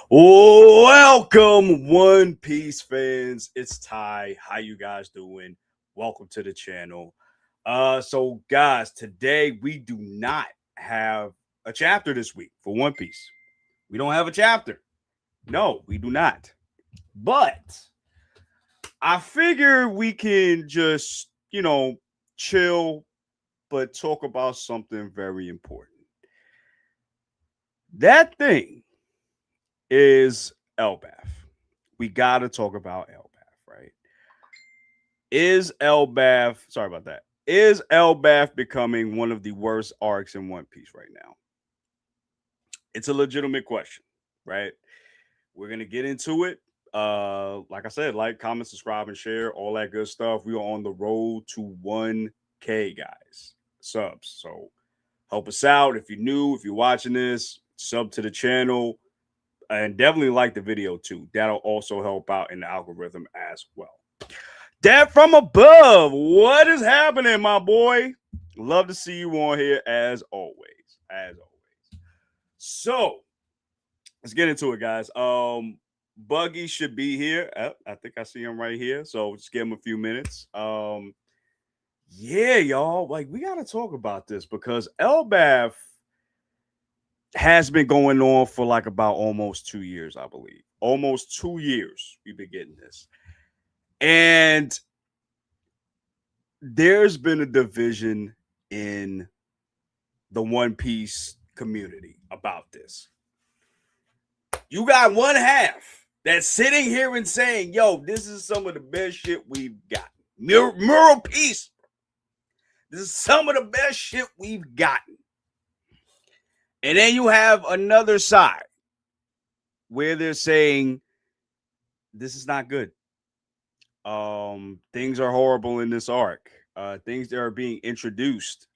Welcome, One Piece fans. It's Ty. How you guys doing? Welcome to the channel. So guys, today we do not have a chapter this week for One Piece. We don't have a chapter. No, we do not. But I figure we can just, chill, but talk about something very important. That thing is Elbaph. We got to talk about Elbaph, right? Is Elbaph, sorry about that, is Elbaph becoming one of the worst arcs in One Piece right now? It's a legitimate question, right? We're going to get into it. Like I said, like, comment, subscribe, and share, all that good stuff. We are on the road to 1K, guys, subs. So help us out. If you're new, if you're watching this, sub to the channel and definitely like the video too. That'll also help out in the algorithm as well. Dad from above, what is happening, my boy? Love to see you on here as always. As always. So let's get into it, guys. Buggy should be here. I think I see him right here. So just give him a few minutes. Yeah, y'all. Like, we gotta talk about this because Elbaph has been going on for like about almost 2 years, I believe. Almost 2 years we've been getting this. And there's been a division in the One Piece community about this. You got one half that's sitting here and saying, yo, this is some of the best shit we've got. Mural Peace. This is some of the best shit we've gotten. And then you have another side where they're saying this is not good. Things are horrible in this arc. Things that are being introduced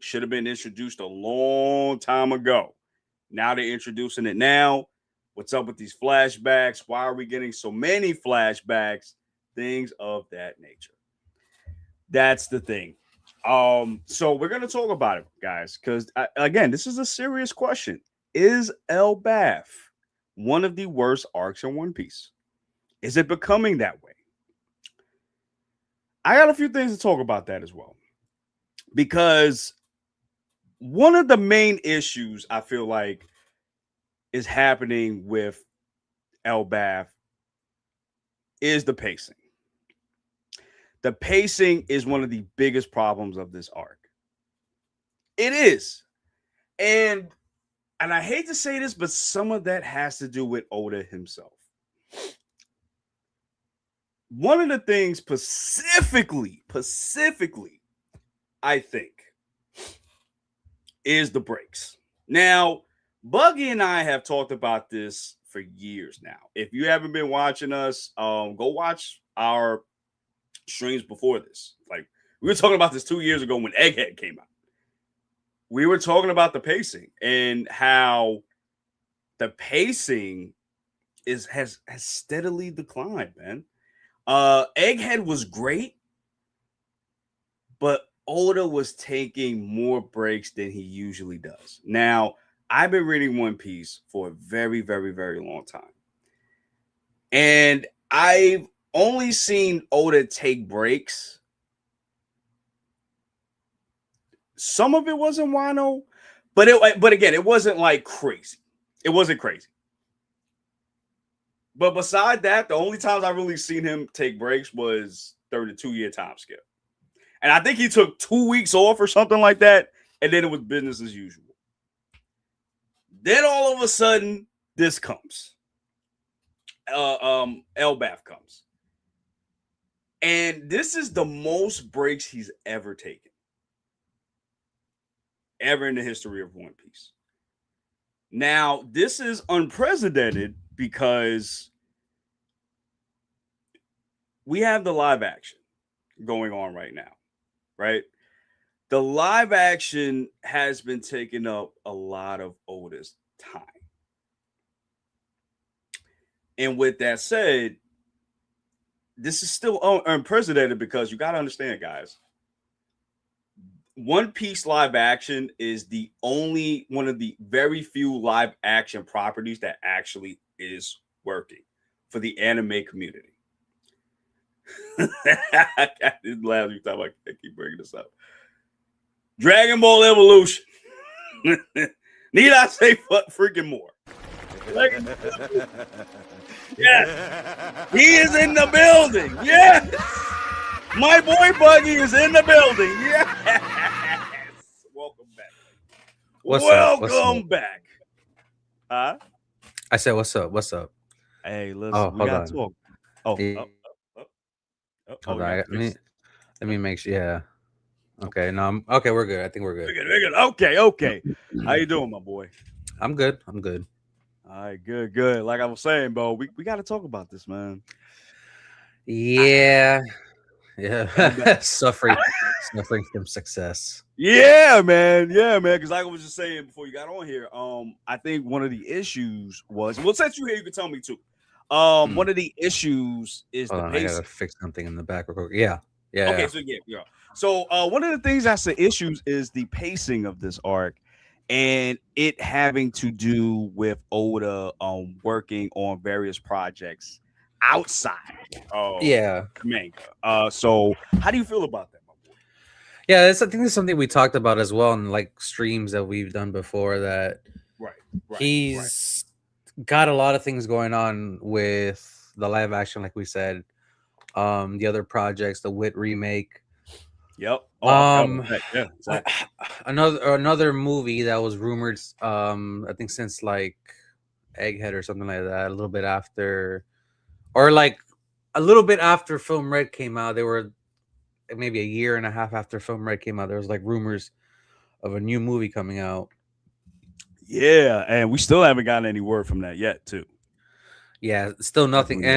should have been introduced a long time ago. Now they're introducing it now. What's up with these flashbacks? Why are we getting so many flashbacks? Things of that nature. That's the thing. So we're gonna talk about it, guys, because again, this is a serious question. Is Elbaph one of the worst arcs in One Piece? Is it becoming that way? I got a few things to talk about that as well. Because one of the main issues I feel like is happening with Elbaph is the pacing. The pacing is one of the biggest problems of this arc. It is. And I hate to say this, but some of that has to do with Oda himself. One of the things specifically, I think, is the breaks. Now, Buggy and I have talked about this for years now. If you haven't been watching us, go watch our streams before this. Like, we were talking about this 2 years ago when Egghead came out. We were talking about the pacing and how the pacing has steadily declined, man. Egghead was great, but Oda was taking more breaks than he usually does. Now, I've been reading One Piece for a very, very, very long time. And I've only seen Oda take breaks. Some of it wasn't Wano, but again, it wasn't like crazy. It wasn't crazy. But beside that, the only times I really seen him take breaks was 32-year time skip. And I think he took 2 weeks off or something like that. And then it was business as usual. Then all of a sudden, this comes. Elbaph comes. And this is the most breaks he's ever taken. Ever in the history of One Piece. Now, this is unprecedented because we have the live action going on right now, right? The live action has been taking up a lot of Oda's time. And with that said, this is still unprecedented because you got to understand, guys. One Piece live action is the only one of the very few live action properties that actually is working for the anime community. I just laugh every time I keep bringing this up. Dragon Ball Evolution. Need I say freaking more? Yes, he is in the building. Yes, my boy Buggy is in the building. Yes, welcome back. Welcome back. Huh? I said, "What's up? What's up?" Hey, Oh, listen, we hold got to on. talk. Oh, Yeah, oh, hold we on. got to Let me fix. let me make sure. Yeah. Okay, Okay. No. Okay. We're good. I think we're we good. good. We good. Okay, okay. How you doing, my boy? I'm good. I'm good. All right, good, good. Like I was saying, bro, we got to talk about this, man. Yeah. Elbaph. Yeah. Suffering from success. Yeah, man. Because like I was just saying before you got on here, I think one of the issues was, well, since you here, you can tell me too. Hmm. One of the issues is Hold the on. I gotta pacing. fix something in the back real quick. Yeah. Yeah. Okay, Yeah. so yeah. So one of the things that's the issues is the pacing of this arc, and it having to do with Oda working on various projects outside of Yeah. manga. So how do you feel about that, my boy? Yeah. I think it's something we talked about as well in like streams that we've done before. That Right, right. he's got a lot of things going on with the live action, like we said. The other projects, the Wit remake. Yep. Oh, I forgot about Um, that. Yeah, exactly. another movie that was rumored. I think since like Egghead or something like that. A little bit after, or like a little bit after Film Red came out. They were maybe a year and a half after Film Red came out. There was like rumors of a new movie coming out. Yeah, and we still haven't gotten any word from that yet, too. Yeah, still As nothing. we know.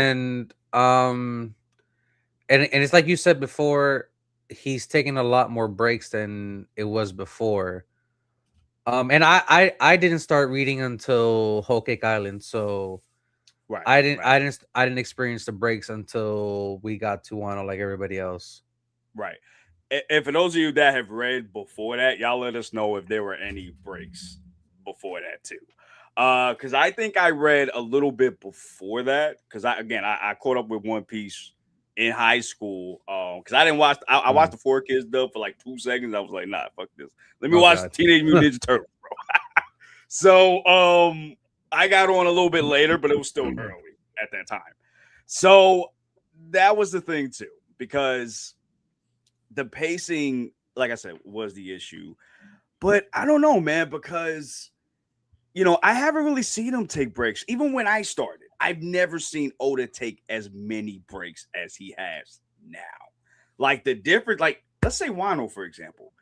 And it's like you said before, he's taking a lot more breaks than it was before. And I didn't start reading until Whole Cake Island, so Right, right, I didn't experience the breaks until we got to Wano like everybody else. right. And for those of you that have read before that, y'all let us know if there were any breaks before that too. Because I think I read a little bit before that. Because I caught up with One Piece in high school. Because I didn't watch. I Mm. watched the Four Kids dub for like 2 seconds. I was like, nah, fuck this. Let me Oh watch God. Teenage Mutant Ninja Turtles, bro. So I got on a little bit later, but it was still early at that time. So that was the thing too, because the pacing, like I said, was the issue. But I don't know, man, because I haven't really seen him take breaks. Even when I started, I've never seen Oda take as many breaks as he has now. Like the difference, like let's say Wano, for example.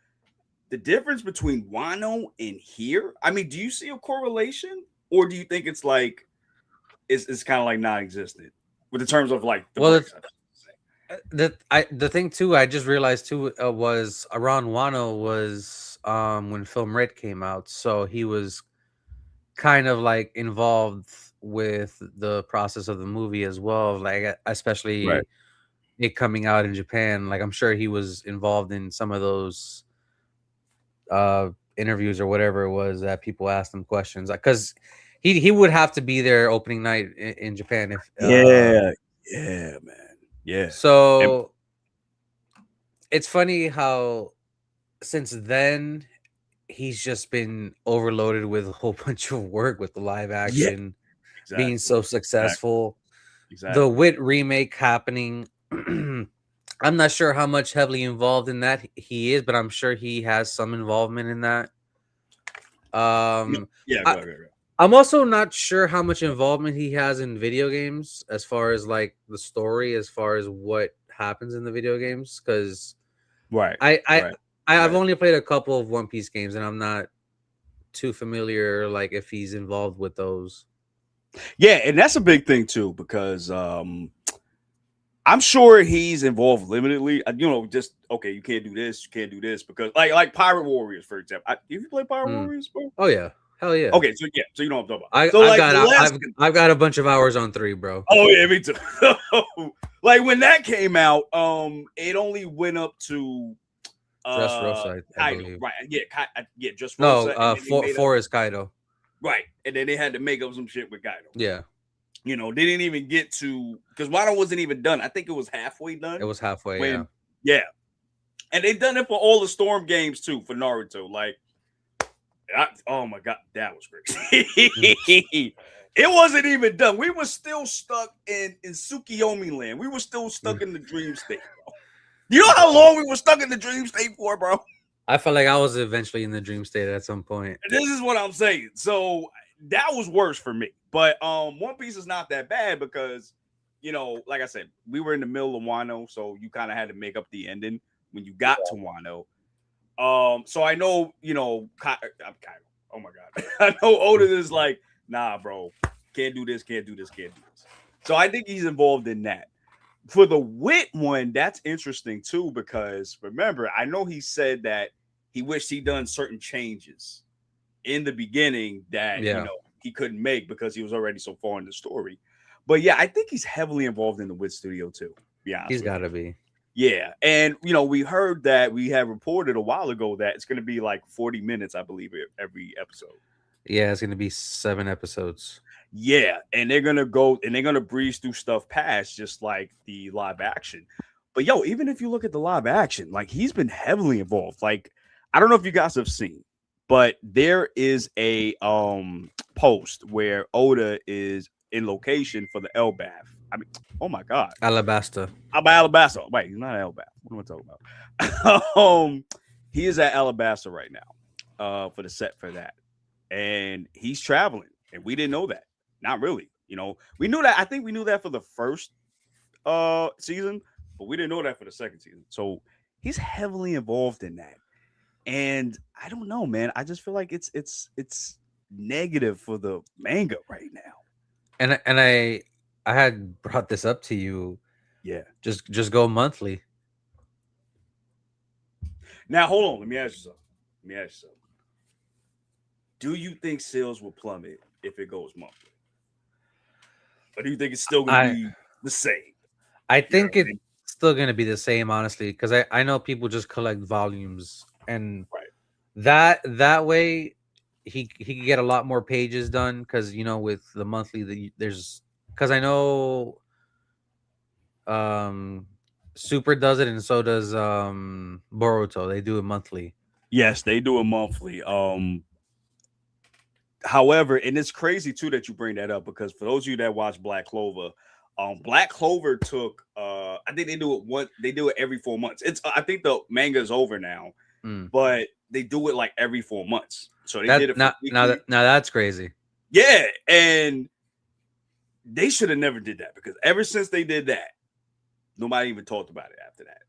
The difference between Wano and here, I mean, do you see a correlation? Or do you think it's like it's kind of like non-existent with the terms of like the Well, breaks? I should say. the thing too, I just realized too, was around Wano was when Film Red came out, so he was kind of like involved with the process of the movie as well, like Right. especially it coming out in Japan. Like I'm sure he was involved in some of those uh interviews or whatever it was that people asked him questions, because he would have to be there opening night in Japan if Yeah. Yeah, man. Yeah. And so it's funny how since then he's just been overloaded with a whole bunch of work with the live yeah, action being exactly. so Exactly. successful, the Exactly. Wit remake happening. I'm not sure how much heavily involved in that he is, but I'm sure he has some involvement in that. No, um yeah, I, go ahead. I'm also not sure how much involvement he has in video games as far as like the story, as far as what happens in the video games, because Right. I I Right. I've Right. only played a couple of One Piece games and I'm not too familiar like if he's involved with those. Yeah, and that's a big thing too, because I'm sure he's involved limitedly. Just okay, you can't do this, you can't do this, because like Pirate Warriors, for example. Have you played Pirate Mm. Warriors, bro? Oh yeah, hell yeah. Okay, so yeah, so you know what I'm talking about. I So I've like got the last I've got a bunch of hours on 3, bro. Oh yeah, me too. Like when that came out, it only went up to Dress Rosa, I Kaido, believe. right? Yeah, yeah, just No, Rosa, and then they made up four is Kaido. right, and then they had to make up some shit with Kaido. Yeah. They didn't even get to because Wano wasn't even done. I think it was halfway It done was halfway, yeah. when yeah, and they done it for all the Storm games too for Naruto. Like, oh my god, that was Mhm. crazy. It wasn't even done. We were still stuck in Tsukiyomi land. We were still stuck in the dream state, bro. You know how long we were stuck in the dream state for, bro? I felt like I was eventually in the dream state at some point. This is what I'm saying. So that was worse for me. But One Piece is not that bad because like I said, we were in the middle of Wano, so you kind of had to make up the ending when you got to Wano. So I know, I'm kind of, oh my god, I know Oda is like, nah, bro, can't do this, can't do this, can't do this. So I think he's involved in that. For the Wit one, that's interesting too because remember, I know he said that he wished he'd done certain changes in the beginning that Yeah, he couldn't make because he was already so far in the story. But yeah, I think he's heavily involved in the Wit Studio too. To be honest he's with got you. to be. Yeah, and we heard that we had reported a while ago that it's going to be like 40 minutes, I believe, every episode. Yeah, it's gonna be 7 episodes. Yeah, and they're gonna go and they're gonna breeze through stuff past just like the live action. But yo, even if you look at the live action, like he's been heavily involved. Like I don't know if you guys have seen, but there is a post where Oda is in location for the Elbaph. I mean, oh my god, Alabasta. I'm Alabasta. Wait, he's not Elbaph. What am I talking about? He is at Alabasta right now, for the set for that, and he's traveling, and we didn't know that. Not really. We knew that. I think we knew that for the first season, but we didn't know that for the second season. So he's heavily involved in that. And I don't know, man. I just feel like it's negative for the manga right now. And I had brought this up to you. Yeah. Just go monthly. Now hold on. Let me ask you something. Let me ask you something. Do you think sales will plummet if it goes monthly, or do you think it's still going to I be the same? I You know what think I it's mean? still gonna be the same, honestly, because I know people just collect volumes, and Right. that way he could get a lot more pages done. Because with the monthly, there's because I know um Super does it, and so does Boruto. They do it monthly. Yes, they do it monthly. However, and it's crazy too that you bring that up because for those of you that watch Black Clover, Black Clover took I think they do it every 4 months. It's I think the manga is over now, Mm. but they do it like every 4 months. So they That did it for now now weekly. that now that's crazy. Yeah, and they should have never did that because ever since they did that, nobody even talked about it after that.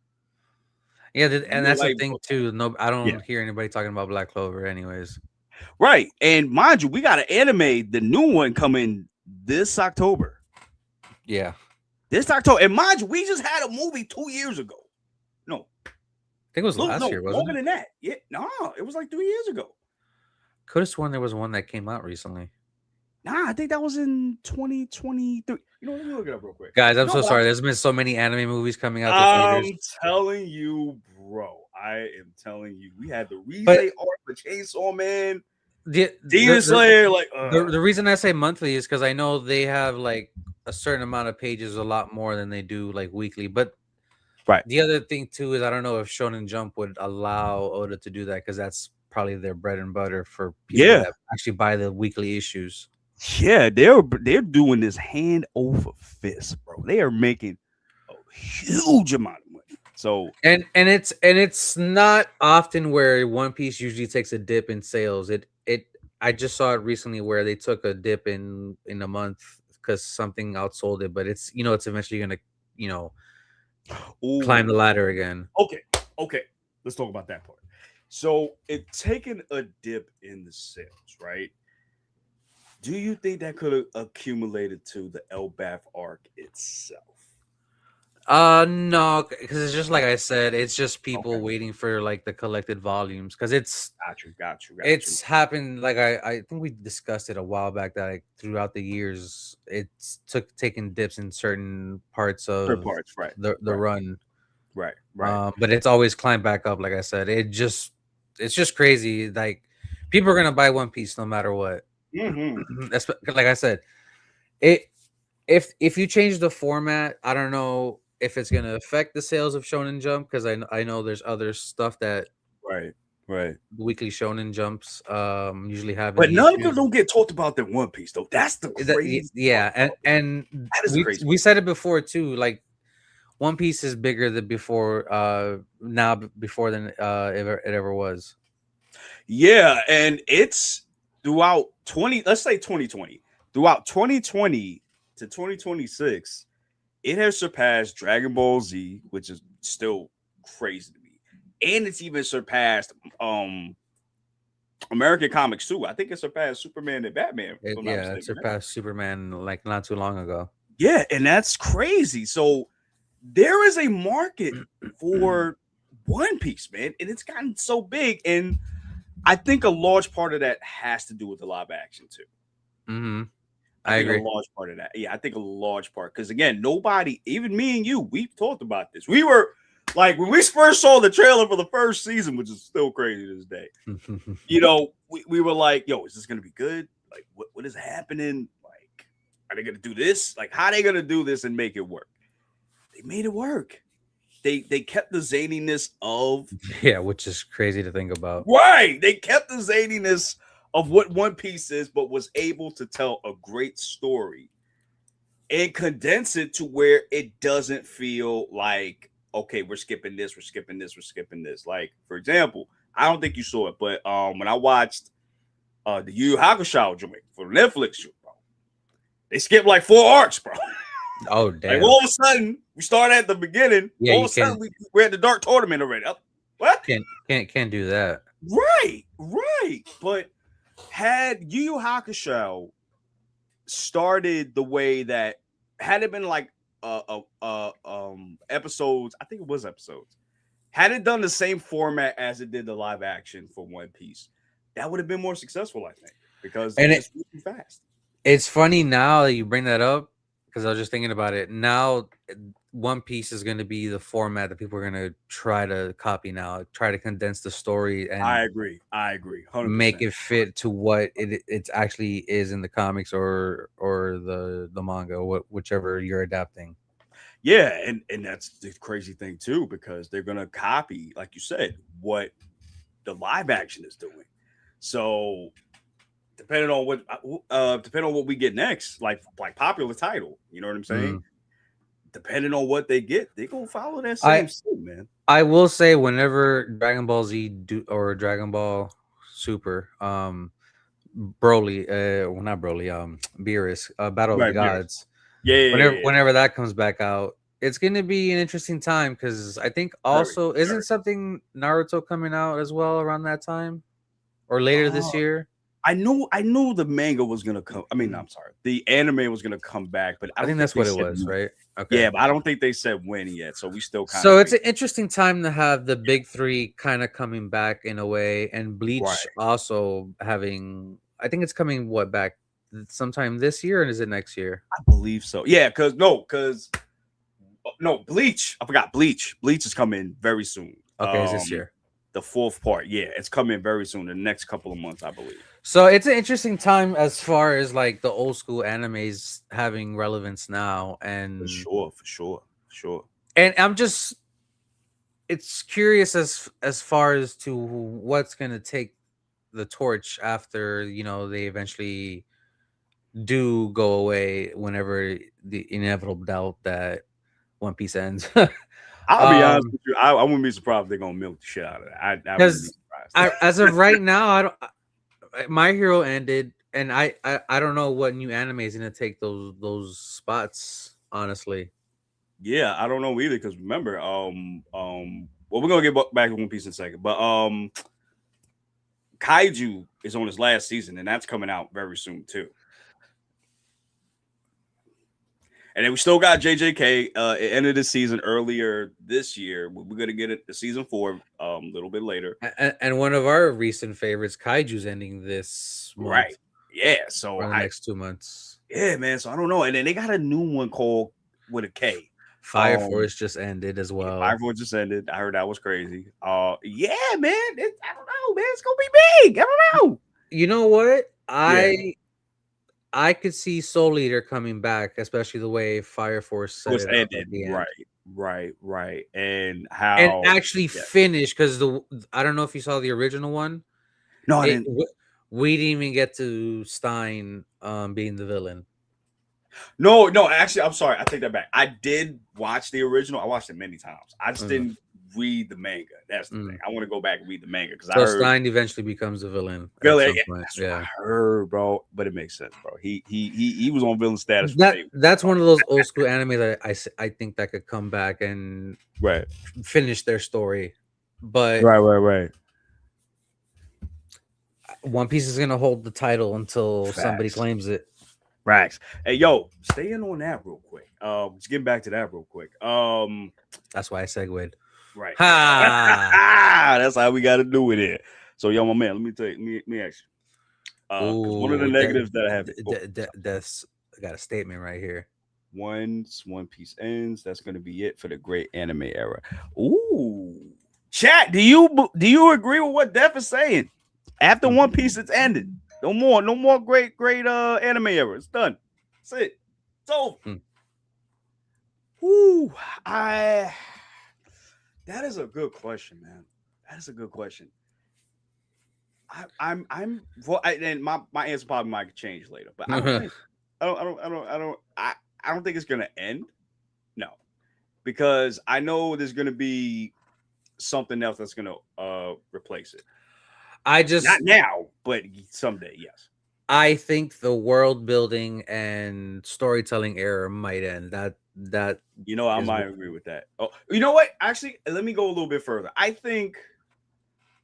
Yeah, and that's Nobody the even thing talked about too. No, I it. Yeah. don't hear anybody talking about Black Clover, anyways. Right. And mind you, we got an anime, the new one coming this October. Yeah, This October. And mind you, we just had a movie 2 years ago. No, I think it was last no, year, wasn't longer it? than that. Yeah, no, it was like 3 years ago. Could have sworn there was one that came out recently. Nah, I think that was in 2023. Let me look it up real quick. Guys, I'm You know so what? sorry. There's been so many anime movies coming out to theaters, I'm telling you, bro. I am telling you. We had the Rize but arc for Chainsaw Man, the Demon the the, Slayer, like the reason I say monthly is because I know they have like a certain amount of pages, a lot more than they do like weekly. But right. the other thing too is I don't know if Shonen Jump would allow Oda to do that because that's probably their bread and butter for people Yeah. that actually buy the weekly issues. Yeah, they're doing this hand over fist, bro. They are making a huge amount of money. So And it's not often where One Piece usually takes a dip in sales. It I just saw it recently where they took a dip in a month because something outsold it, but it's eventually gonna you know climb the ooh, ladder again. okay, okay. Let's talk about that part. So it taking a dip in the sales, right? Do you think that could have accumulated to the Elbaph arc itself? No, because it's just like I said, it's just Okay, people waiting for like the collected volumes because it's got you, got you, got you. it's happened like I think we discussed it a while back that like throughout the years it's took taking dips in certain parts Third of parts, right, the right, run. right, right. But it's always climbed back up. Like I said, it's just crazy. Like people are gonna buy One Piece no matter what. Mm-hmm. Like I said, it. if you change the format, I don't know if it's gonna affect the sales of Shonen Jump because I know there's other stuff that Right, right. weekly Shonen Jumps usually have in But the none of them issues. don't get talked about in One Piece though. That's the crazy part, Yeah, bro. and That is the crazy we said it before too. Like One Piece is bigger than before now before than it ever was. Yeah, and it's throughout 20, let's say 2020, throughout 2020 to 2026, it has surpassed Dragon Ball Z, which is still crazy to me. And it's even surpassed American comics too. I think it surpassed Superman and Batman, if I'm not Yeah, it mistaken. Right? surpassed Superman like not too long ago. Yeah, and that's crazy. So there is a market for One Piece, man, and it's gotten so big. And I think a large part of that has to do with the live action too. Hmm. I I think a agree. large part of that. Yeah, I think a large part. Because again, nobody, even me and you, we've talked about this. We were like when we first saw the trailer for the first season, which is still crazy to this day. We were like, yo, is this gonna be good? Like, what is happening? Like, are they gonna do this? Like, how are they gonna do this and make it work? They made it work. They kept the zaniness of Yeah, which is crazy to think about. right. They kept the zaniness of what One Piece is, but was able to tell a great story and condense it to where it doesn't feel like okay, we're skipping this, we're skipping this, we're skipping this. Like, for example, I don't think you saw it, but when I watched the Yu Yu Hakusho joint for Netflix show, bro, they skipped like 4 arcs, bro. Oh Like damn. all of a sudden, we started at the beginning. Yeah, All of you a sudden, we're at the Dark Tournament already. What? can't do that. Right, right. But had Yu Yu Hakusho started the way that had it been like episodes, I think it was episodes. Had it done the same format as it did the live action for One Piece, that would have been more successful, I think, because it And just moved too fast. it's funny now that you bring that up because I was just thinking about it. Now, One Piece is going to be the format that people are going to try to copy now, try to condense the story and I agree. I agree. make 100%. it fit to what it actually is in the comics or the manga, whichever you're adapting. Yeah, and that's the crazy thing too, because they're gonna copy, like you said, what the live action is doing. So depending on what we get next, like popular title, you know what I'm saying? Mm. Depending on what they get, they gonna follow that I same suit, man. I will say whenever Dragon Ball Z or Dragon Ball Super, Broly, well not Broly, Beerus, Battle of the Right, yes. Gods. Yeah, yeah, yeah, yeah. Whenever that comes back out, it's gonna be an interesting time because I think Very, also isn't very. something Naruto coming out as well around that time or later this Uh, year. I knew the manga was gonna come. I mean, Mm. I'm sorry, the anime was gonna come back, but I I don't think think that's they what it said was, when. right? Okay. Yeah, but I don't think they said when yet. So we still kind So of it's wait. an interesting time to have the big three kind of coming back in a way, and Right. Bleach also having. I think it's coming what back sometime this year, and is it next year? I believe so. Yeah, because no, Bleach. I forgot Bleach. Bleach is coming very soon. Okay, is this year? The fourth part. Yeah, it's coming very soon. The next couple of months, I believe. So it's an interesting time as far as like the old school animes having relevance now, For sure. For sure. For sure. and I'm just it's curious as far as to what's gonna take the torch after they eventually do go away whenever the inevitable doubt that One Piece ends. I'll be honest um with you. I wouldn't be surprised if they're gonna milk the shit out of that. I wouldn't be because surprised. as of right now, I don't. My Hero ended, and I don't know what new anime is gonna take those spots. Honestly, Yeah, I don't know either. Because remember, well, we're gonna get back to One Piece in a second, but Kaiju is on his last season, and that's coming out very soon too. And then we still got JJK. It ended the season earlier this year. We're gonna get it the season 4 a little bit later. and one of our recent favorites, Kaiju's ending this month Right. Yeah. So or the next 2 months. yeah, man. So I don't know. And then they got a new one called with a K. Fire Force just ended as Yeah, well. Fire Force just ended. I heard that was crazy. Yeah, man. I don't know, man. It's gonna be big. I don't know. You know what? Yeah. I could see Soul Eater coming back, especially the way Fire Force set Was it up ended. at the Right, end, right. And and how actually yeah. finish because the I don't know if you saw the original one. No, I It didn't. we didn't even get to Stein being the villain. No, actually, I'm sorry. I take that back. I did watch the original. I watched it many times. I just Mm, didn't read the manga. That's the thing. mm. I want to go back and read the manga because I So heard Stein eventually becomes the villain at villain. some Yeah, point. that's what I Yeah. heard, bro. But it makes sense, bro. He was on villain status for That day. that's one of those old school anime that I think that could come back and Right, finish their story. But right. One Piece is gonna hold the title until somebody Facts. claims it. Racks. Hey, yo, stay in on that real quick. Just getting back to that real quick. That's why I segued. Right. Ha! That's how we got to do it here. So, yo, my man, let me tell you, let me ask you. Because one of the Ooh, negatives that I have, that's I got a statement right here. once One Piece ends, that's going to be it for the great anime era. Ooh, chat. Do you agree with what Def is saying? After One Piece, it's ended. No more great anime era. It's done. That's it. It's over. Hmm. Ooh, that is a good question, man. That is a good question. I'm well, and my answer probably might change later, but I don't think I don't think it's gonna end. No, because I know there's gonna be something else that's gonna replace it. I Not just now, but someday. Yes. I think the world building and storytelling era might end. That I is might agree with that. Oh, you know what? Actually, let me go a little bit further. I think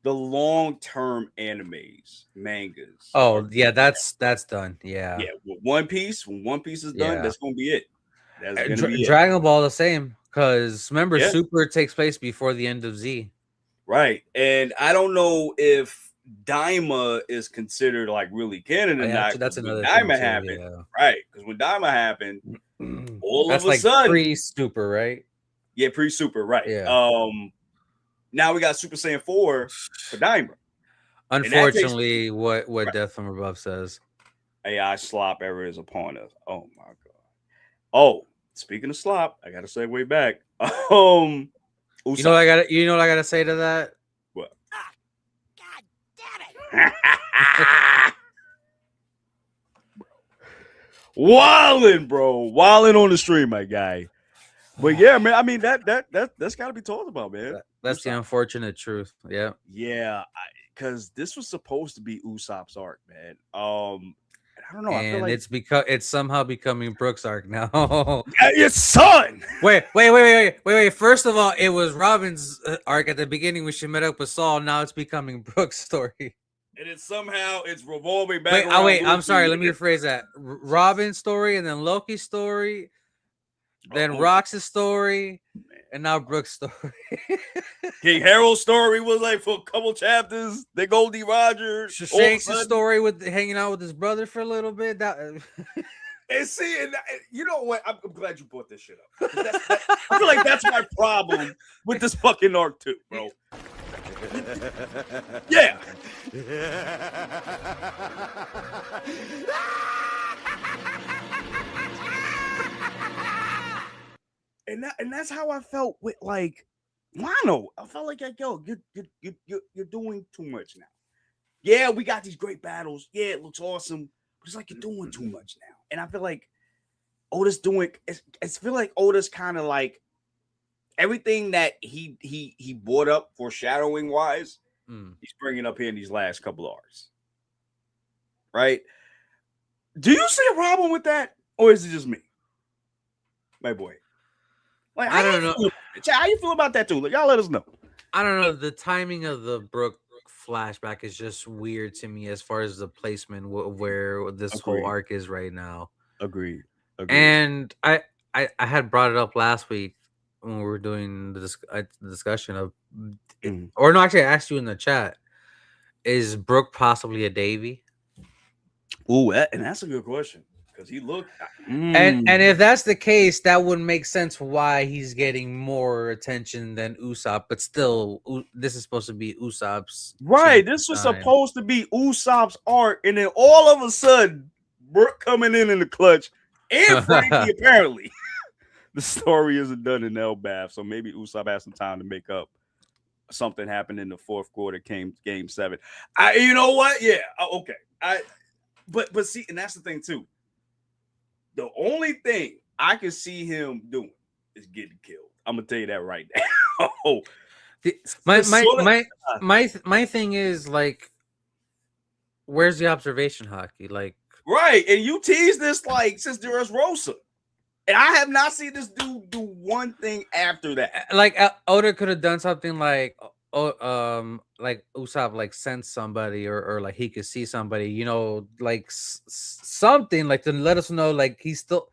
the long-term animes, mangas are oh gonna yeah, be that's done. Yeah. yeah. With One Piece, when One Piece is done, Yeah. that's gonna be it. That's gonna be it. Dragon Ball the same because remember Yeah, Super takes place before the end of Z. right. And I don't know if Daima is considered like really canon Oh, or yeah, not that's because when another thing Daima too. happened, Yeah. right? Because when Daima happened, all of That's a like sudden, pre-Super, right? yeah, pre-Super, right? Yeah. Now we got Super Saiyan 4 for Daima, and that takes Unfortunately, what right. Death from Above says. AI slop era is upon us. Oh my god. Oh, speaking of slop, I gotta segue back. You know what Usopp. I got? You know what I got to say to that? What? God damn it! Wildin', bro. Wildin' on the stream, my guy. But yeah, man. I mean that's got to be talked about, man. That's the Usopp. unfortunate truth. Yeah. Yeah, because this was supposed to be Usopp's arc, man. I don't know. I feel And like it's somehow becoming Brooks' arc now. your son. Wait. First of all, it was Robin's arc at the beginning when she met up with Saul. Now it's becoming Brooks' story. And then somehow it's revolving back around Wait. I'm sorry. Luffy. Let me rephrase that. Robin's story, and then Loki's story, then Oh, Rox's story, man. and now Brooks' story. King Harold's story was like for a couple chapters. Then Goldie Roger. All of a Shanks' sudden, story with hanging out with his brother for a little bit. That and see, and you know what? I'm glad you brought this shit up. I feel like that's my problem with this fucking arc too, bro. Yeah. And that's how I felt with like Wano. I felt like yo, you're doing too much now. Yeah, we got these great battles. Yeah, it looks awesome, but it's like you're doing too much now. And I feel like Oda's doing. I feel like Oda's kind of like everything that he brought up foreshadowing wise. He's bringing up here in these last couple of arcs. Right? Do you see a problem with that, or is it just me, my boy? Like, I don't know. How you feel about that too? Like, y'all let us know. I don't know. The timing of the Brook flashback is just weird to me as far as the placement where this whole arc is right now. Agreed. And I had brought it up last week when we were doing the discussion of, or no, actually, I asked you in the chat: is Brook possibly a Davy? Ooh, and that's a good question because he looked. And if that's the case, that would make sense why he's getting more attention than Usopp. But still, this is supposed to be Usopp's right. This was supposed to be Usopp's arc, and then all of a sudden, Brooke coming in the clutch, and Frankie apparently. The story isn't done in Elbaph, so maybe Usopp has some time to make up something happened in the fourth quarter, game 7. You know what? Yeah, okay. But see, and that's the thing too. The only thing I can see him doing is getting killed. I'm gonna tell you that right now. My thing is like, where's the observation hockey? Like, right, and you tease this like since Rosa. And I have not seen this dude do one thing after that. Like Oda could have done something like Usopp like sent somebody, or like he could see somebody, you know, like something like to let us know like he still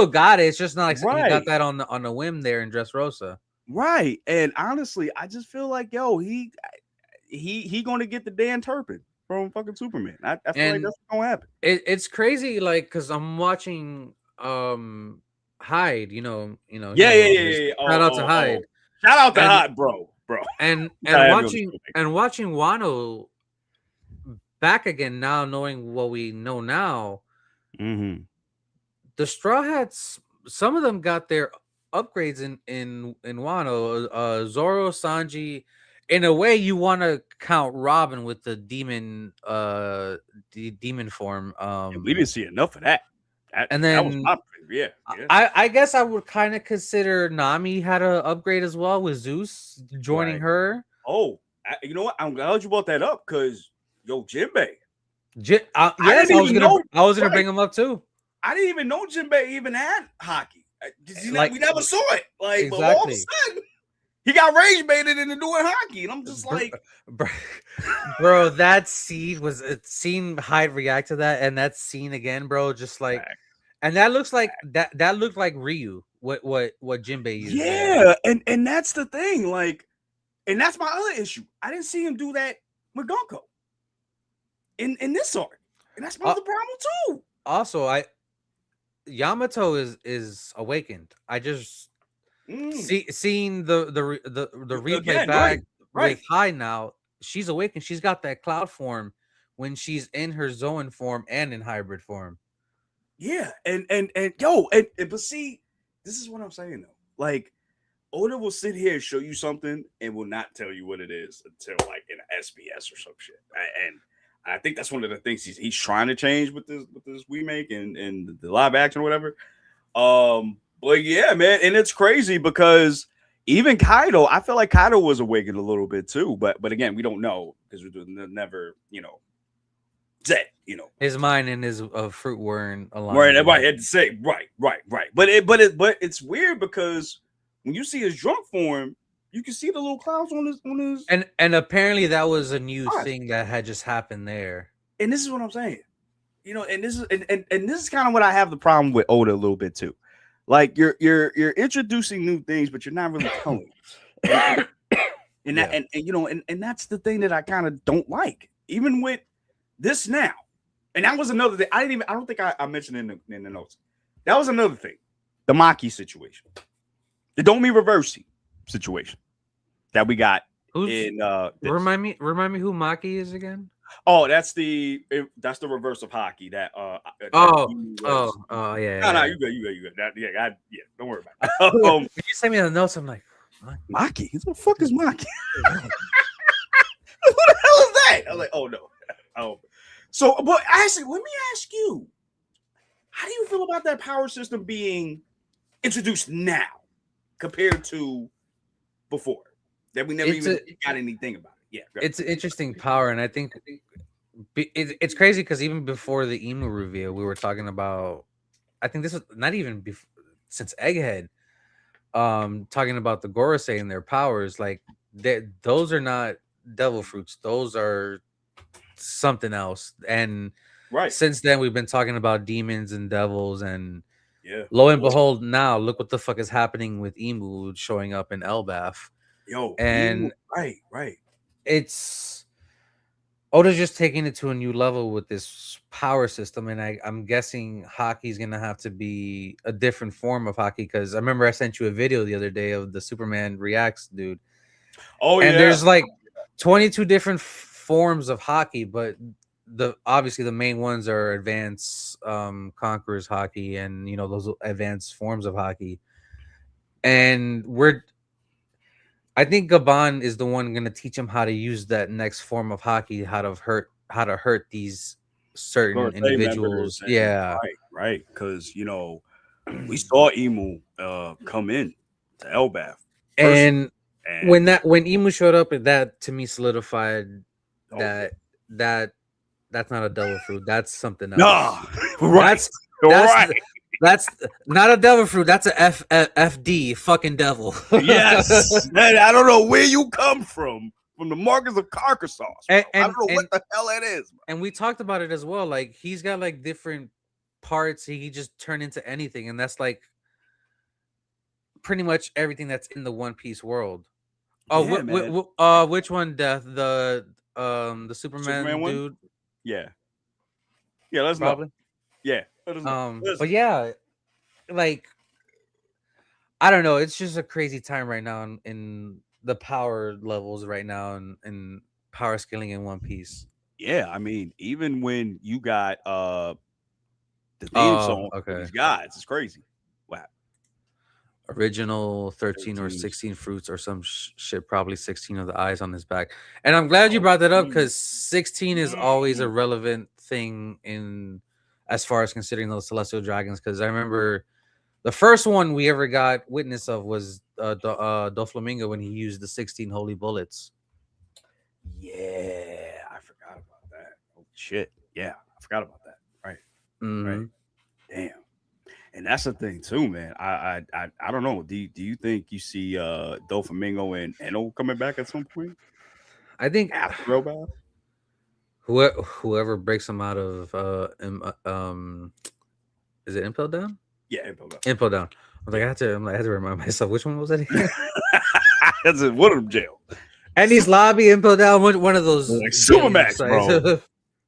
got it. It's just not like he got that on the whim there in Dressrosa. Right. And honestly, I just feel like he gonna get the Dan Turpin from fucking Superman. I feel like that's what's gonna happen. It's crazy, like, because I'm watching Hyde, you know. Yeah. Shout out to Hyde. Shout out to Hyde, bro. And watching Wano back again now, knowing what we know now. Mm-hmm. The Straw Hats, some of them got their upgrades in Wano. Zoro, Sanji. In a way, you want to count Robin with the demon demon form. We didn't see enough of that. And then that was my favorite. Yeah. I guess I would kind of consider Nami had an upgrade as well with Zeus joining her. Oh, you know what? I'm glad you brought that up because Jinbei. Yes, I was gonna bring him up too. I didn't even know Jinbei even had hockey. Like, we never saw it. Like, exactly. But all of a sudden, he got rage baited into doing hockey, and I'm just like, bro, that scene was seeing Hyde react to that, and that scene again, bro, just like, and that looks like that looked like Ryu. What Jinbei used. Yeah, and that's the thing, like, and that's my other issue. I didn't see him do that with Gonko in this arc, and that's my other problem too. Also, Yamato is awakened. I just seeing the replay again, back with Hyde now. She's awakened. She's got that cloud form when she's in her Zoan form and in hybrid form. Yeah, and but see, this is what I'm saying though. Like, Oda will sit here and show you something and will not tell you what it is until like in an SBS or some shit. And I think that's one of the things he's trying to change with this remake and the live action or whatever. But yeah, man, and it's crazy because even Kaido, I feel like Kaido was awakened a little bit too, but again, we don't know because we never, said, his mind and his fruit weren't aligned. Right, everybody had to say right. But it's weird because when you see his drunk form, you can see the little clouds on his and apparently that was a new thing that had just happened there. And this is what I'm saying, and this is and this is kind of what I have the problem with Oda a little bit too. Like you're introducing new things, but you're not really telling. And that's the thing that I kind of don't like, even with this now. And that was another thing. I don't think I mentioned in the notes. That was another thing. The Maki situation. The Domi Reversi situation that we got in remind me who Maki is again? Oh, that's the reverse of hockey. That yeah. No, you good. Don't worry about it. When you send me the notes, I'm like, Maki? What the fuck is Maki? Who the hell is that? I was like, oh no. So, but actually, let me ask you, how do you feel about that power system being introduced now compared to before? That we never even got anything about it. Yeah, it's an interesting power, and I think it's crazy because even before the Emu reveal, we were talking about. I think this was not even since Egghead, talking about the Gorosei and their powers. Like those are not devil fruits; those are something else. And since then, we've been talking about demons and devils, and lo and behold, now look what the fuck is happening with Emu showing up in Elbaph. And right. It's Oda's just taking it to a new level with this power system, and I'm guessing hockey's gonna have to be a different form of hockey because I remember I sent you a video the other day of the Superman reacts dude. Oh, and there's like 22 different forms of hockey, but the obviously the main ones are advanced conquerors hockey, and those advanced forms of hockey. And I think Gabon is the one going to teach him how to use that next form of hockey, how to hurt these Gonna certain say, man, but it's individuals. Yeah. right, because we saw Emu come in to Elbaph personally, And and when Emu showed up, that to me solidified oh yeah, that that that's not a devil fruit. That's something nah, else. right, That's that's right, that's not a devil fruit. That's a FD fucking devil. yes, man, I don't know where you come from the markets of Carcassonne, bro. and, I and don't know what and the hell that is, bro. and we talked about it as well. Like he's got like different parts. He can just turn into anything, and that's like pretty much everything that's in the One Piece world. Oh, Yeah, man, which one? Death the Superman Superman one, dude, yeah, yeah, let us know, probably. yeah, let us know. But Listen, yeah, like I don't know. It's just a crazy time right now in the power levels right now, and power scaling in One Piece. yeah, I mean, even when you got the theme Oh, song for okay. these guys, it's crazy. Wow, Original 13 or 13. 16 fruits or some shit, probably 16 of the eyes on his back. And I'm glad you Oh, brought that up mm, because 16 is always a mm. relevant thing in as far as considering those celestial dragons. Because I remember the first one we ever got witness of was Doflamingo when he used the 16 holy bullets. Yeah, I forgot about that. Oh shit. Yeah, I forgot about that. Right, right. Hmm. Damn. And that's the thing too, man. I don't know. Do you think you see Doflamingo and Eno coming back at some point I think after Elbaph? whoever breaks him out of is it Impel Down? Yeah, Elbaph. Impel Down. Yeah. I had to remind myself which one was it again? That's it. One of them jail. Andy's Lobby, Impel Down, one of those Like daily Supermax, sites.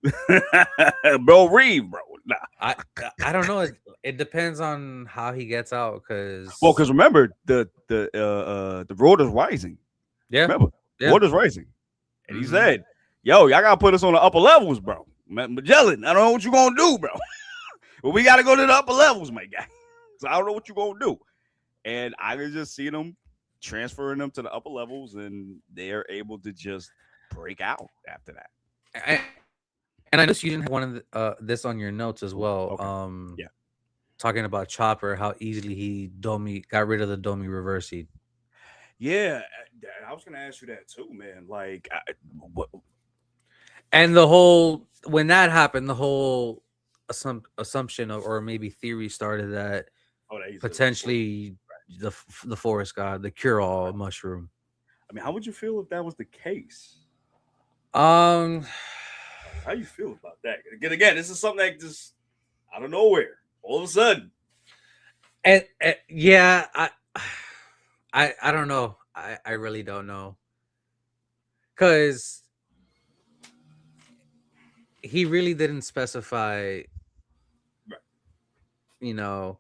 bro. Bro, Reeve, bro. Nah. I I don't know. It depends on how he gets out, Well, because because remember the road is rising. yeah, Remember, yeah. water's rising. And he Hmm. said, yo, y'all gotta put us on the upper levels, bro. Magellan, I don't know what you gonna do, bro. But we gotta go to the upper levels, my guy. So I don't know what you gonna do. And I can just see them transferring them to the upper levels, and they're able to just break out after that. And I noticed you didn't have one of this on your notes as well. Okay. Yeah. Talking about Chopper, how easily he Domi got rid of the Domi reverse. Yeah, I was gonna ask you that too, man. Like, what? And the whole when that happened, the whole assumption or maybe theory started that Oh, that he's potentially the forest god, the cure all mushroom. I mean, how would you feel if that was the case? Um, How you feel about that? Again, this is something that just out of nowhere, all of a sudden. and yeah, I don't know. I really don't know, because he really didn't specify, Right. you know,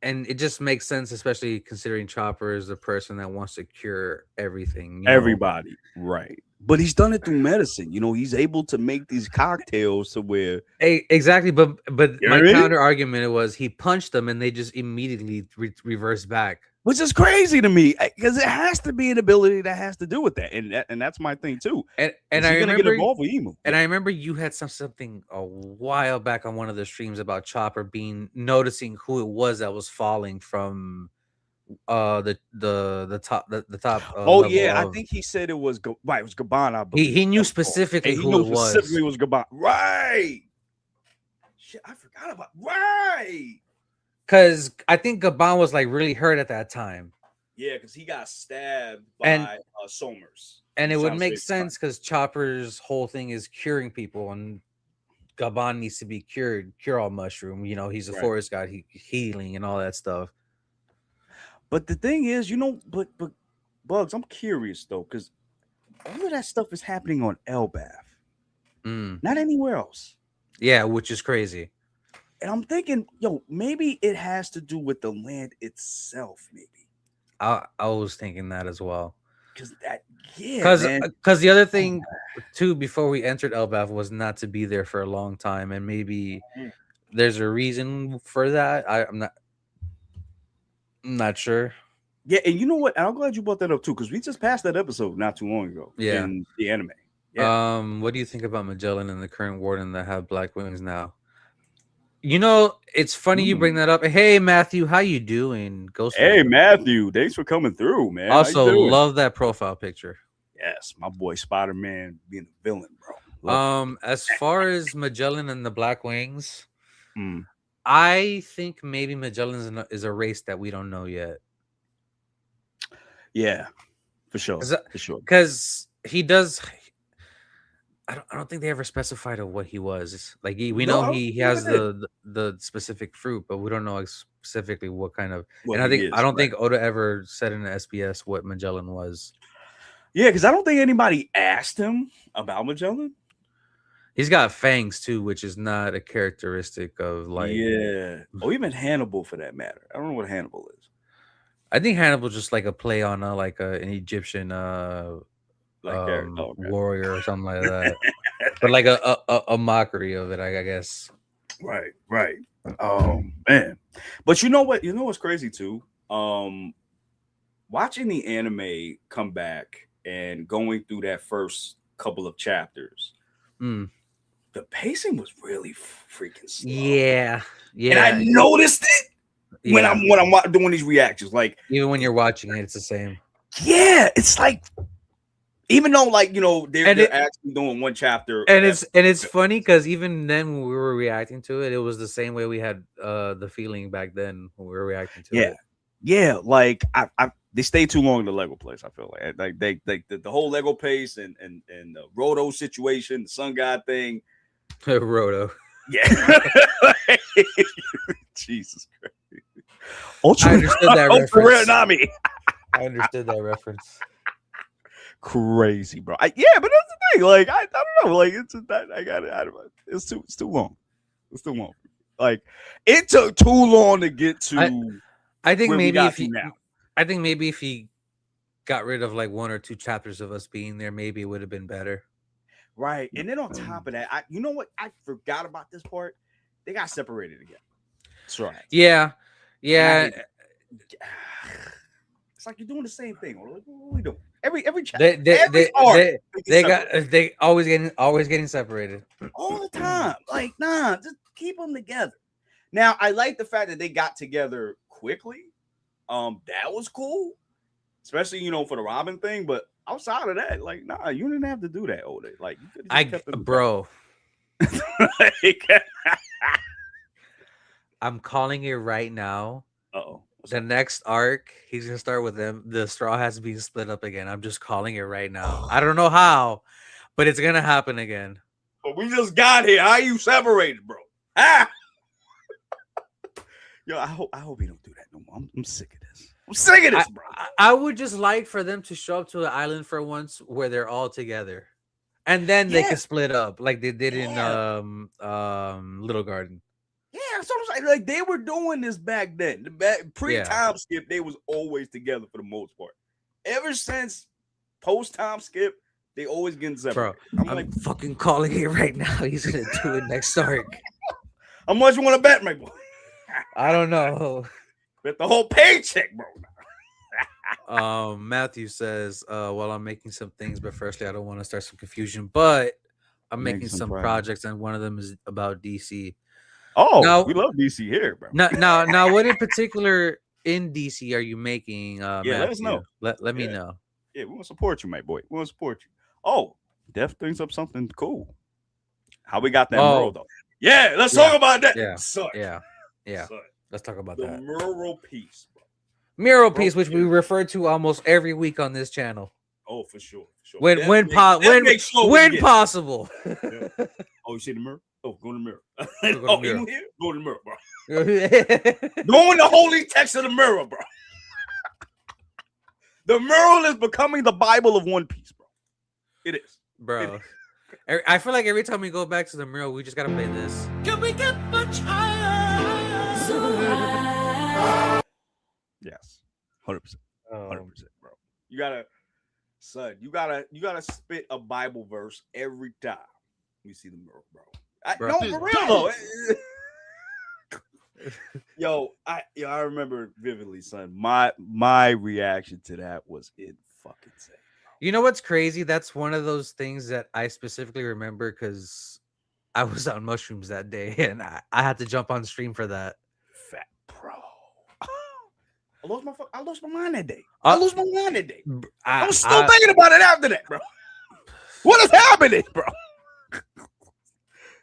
and it just makes sense, especially considering Chopper is the person that wants to cure everything. Everybody, right? But he's done it through medicine. He's able to make these cocktails to where Exactly, but you know my what I mean? counter argument was he punched them and they just immediately reversed back. Which is crazy to me because it has to be an ability that has to do with that, and that's my thing too. And Is I he gonna get remember involved with Emu? and I remember you had something a while back on one of the streams about Chopper noticing who it was that was falling from the top Oh level yeah, I of. think he said it was right. It was Gabon, I He believe. he That knew was called. specifically And he who knew it was. specifically it was Gabon. Right. Shit, I forgot about right. Because I think Gabon was like really hurt at that time. Yeah, because he got stabbed And by Somers. and it He's would trying to make save his life. sense because Chopper's whole thing is curing people, and Gabon needs to be cured, cure all mushroom. He's a Right. forest god, healing and all that stuff. But the thing is, but Bugs, I'm curious though, because all of that stuff is happening on Elbaph, Mm. not anywhere else. Yeah, which is crazy. And I'm thinking, yo, maybe it has to do with the land itself, maybe. I was thinking that as well. Because that Yeah, man. Because the other thing too, before we entered Elbaph, was not to be there for a long time, and maybe there's a reason for that. I'm not sure. Yeah, and you know what? I'm glad you brought that up too, because we just passed that episode not too long ago Yeah. in the anime. Yeah. What do you think about Magellan and the current warden that have black wings now? You know, it's funny you bring that up. Hey, Matthew, how you doing? Ghost Hey, Rider. Matthew, thanks for coming through, man. How you Also, doing? love that profile picture. Yes, my boy Spider-Man being a villain, bro. Love As far as Magellan and the Black Wings, it. I think maybe Magellan is a race that we don't know yet. Yeah, for sure. For sure. Because he does. I don't think they ever specified of what he was. Like we know he has the specific fruit, but we don't know specifically what kind of. What and he is, I don't right. think Oda ever said in the SBS what Magellan was. Yeah, because I don't think anybody asked him about Magellan. He's got fangs too, which is not a characteristic of like. Yeah, or even Hannibal for that matter. I don't know what Hannibal is. I think Hannibal's just like a play on an Egyptian warrior or something like that, but like a mockery of it, I guess. Right. Oh man, but you know what? You know what's crazy too? Watching the anime come back and going through that first couple of chapters, the pacing was really freaking slow. Yeah. And I noticed it when I'm doing these reactions. Like even when you're watching it, it's the same. Yeah, it's like even though they're actually doing one chapter, and it's funny because even then when we were reacting to it, it was the same way we had the feeling back then when we were reacting to it. Yeah, like they stay too long in the Lego place. I feel like they the whole Lego place and the Roto situation, the Sun God thing. Roto. Yeah. Jesus Christ. I understood that reference. I understood that reference. Crazy, bro. But that's the thing. Like, I don't know. Like, I got it. It's too long. It's too long. Like, it took too long to get to. I think maybe if he got rid of like one or two chapters of us being there, maybe it would have been better. Right, and then on top of that, you know what? I forgot about this part. They got separated again. That's right. Yeah. It's like you're doing the same thing. What are we doing? Every chapter. They always getting separated all the time. Like, nah, just keep them together. Now, I like the fact that they got together quickly. That was cool, especially for the Robin thing. But outside of that, like, nah, you didn't have to do that, Oda. Like, you kept them bro. I'm calling it right now. Uh-oh. The next arc, he's gonna start with them. The Straw Hats being split up again. I'm just calling it right now. I don't know how, but it's gonna happen again. But we just got here. How you separated, bro? Ah! Yo, I hope he don't do that no more. I'm sick of this. I'm sick of this, bro. I would just like for them to show up to the island for once where they're all together, and then they can split up like they did in Little Garden. Yeah, that's what I'm saying. Like, they were doing this back then. Pre-time skip, they was always together for the most part. Ever since post-time skip, they always getting separated. Bro, I'm like fucking calling it right now. He's gonna do it next arc. How much you want to bet, my boy? I don't know. Bet the whole paycheck, bro. Matthew says, well, I'm making some things, but firstly, I don't want to start some confusion, but I'm making some projects, and one of them is about DC. Oh, now, we love DC here, bro. Now, what in particular in DC are you making? Matthew? Let us know. Let me know. Yeah, we want to support you, my boy. We want to support you. Oh, Def brings up something cool. How we got that mural, though. Yeah, let's talk about that. Yeah. Son. Yeah. Let's talk about that. The mural piece, bro. Mural piece, which we refer to almost every week on this channel. Oh, for sure. When possible. Yeah. Oh, you see the mirror? Oh, go to the mirror. You here? Go to the mirror, bro. Go in the holy text of the mirror, bro. The mural is becoming the Bible of One Piece, bro. It is. Bro. I feel like every time we go back to the mural, we just gotta play this. Can we get much higher? So high. Yes. 100%. 100%, bro. You gotta Son, you gotta spit a Bible verse every time you see the mirror, bro. Bro. No, for real though. I remember vividly, son. My reaction to that was in fucking insane. You know what's crazy? That's one of those things that I specifically remember because I was on mushrooms that day and I had to jump on stream for that. Fat bro. I lost my mind that day. I lost my mind that day. I was still thinking about it after that, bro. What is happening, bro?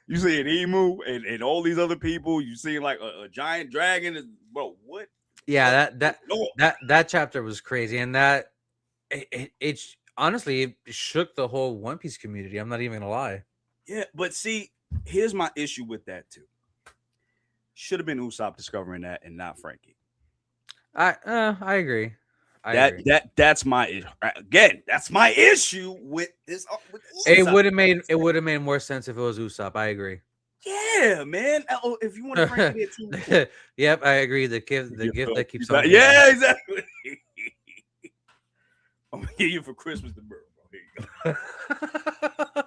You see an emu and all these other people. You see like a giant dragon, bro. What? Yeah, that chapter was crazy, and that it honestly it shook the whole One Piece community. I'm not even gonna lie. Yeah, but see, here's my issue with that too. Should have been Usopp discovering that and not Frankie. I agree. I agree. That's my issue. Again, that's my issue with this. With It would have made more sense if it was Usopp. I agree. Yeah, man. If you want to Frankie there too. Yep, I agree. The gift that keeps on. Yeah, exactly. I'm gonna give you for Christmas the bird, bro. Here you go.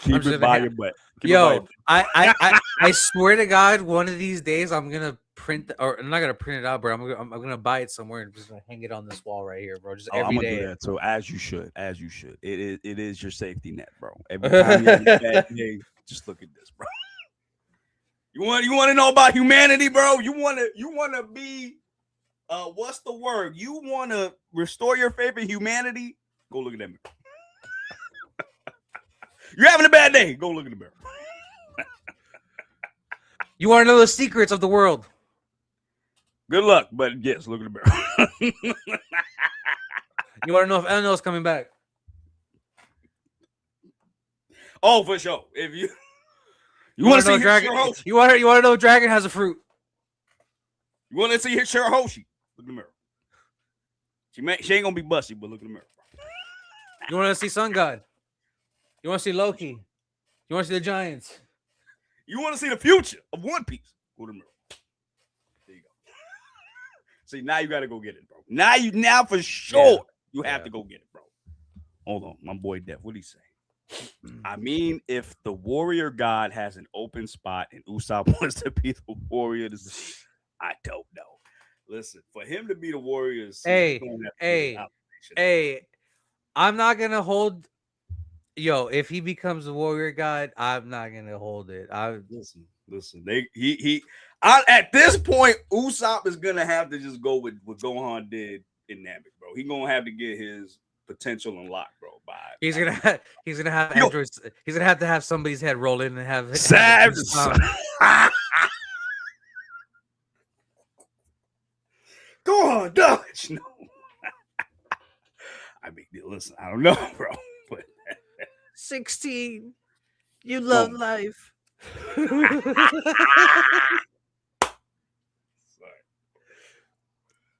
Keep it by your butt. Yo, I swear to God, one of these days I'm gonna print or I'm not gonna print it out, bro. I'm gonna buy it somewhere and just gonna hang it on this wall right here, bro. Just every I'm gonna day. do that. So as you should. It is your safety net, bro. Every time you have a bad day, just look at this, bro. You want to know about humanity, bro? You want to be what's the word? You want to restore your faith in humanity? Go look at that mirror. You're having a bad day. Go look in the mirror. You want to know the secrets of the world? Good luck, but yes, look in the mirror. You want to know if Elno's coming back? Oh, for sure. If you want to see Dragon, Shirahoshi. you want to know Dragon has a fruit. You want to see Shirahoshi? Look in the mirror. She ain't gonna be busty, but look in the mirror. You want to see Sun God? You want to see Loki? You want to see the Giants? You want to see the future of One Piece? Go to the mirror. There you go. See, now you got to go get it, bro. Now for sure you have to go get it, bro. Hold on, my boy Def. What'd he say? I mean, if the warrior god has an open spot and Usopp wants to be the warrior, I don't know. Listen, for him to be the warrior, hey, I'm not gonna hold. Yo, if he becomes the warrior god, I'm not gonna hold it. Listen. At this point, Usopp is gonna have to just go with what Gohan did in Namek, bro. He's gonna have to get his potential unlocked, bro. He's gonna have androids. He's gonna have to have somebody's head roll in and have Gohan, Dutch. No. I mean, listen, I don't know, bro. But 16. You love life.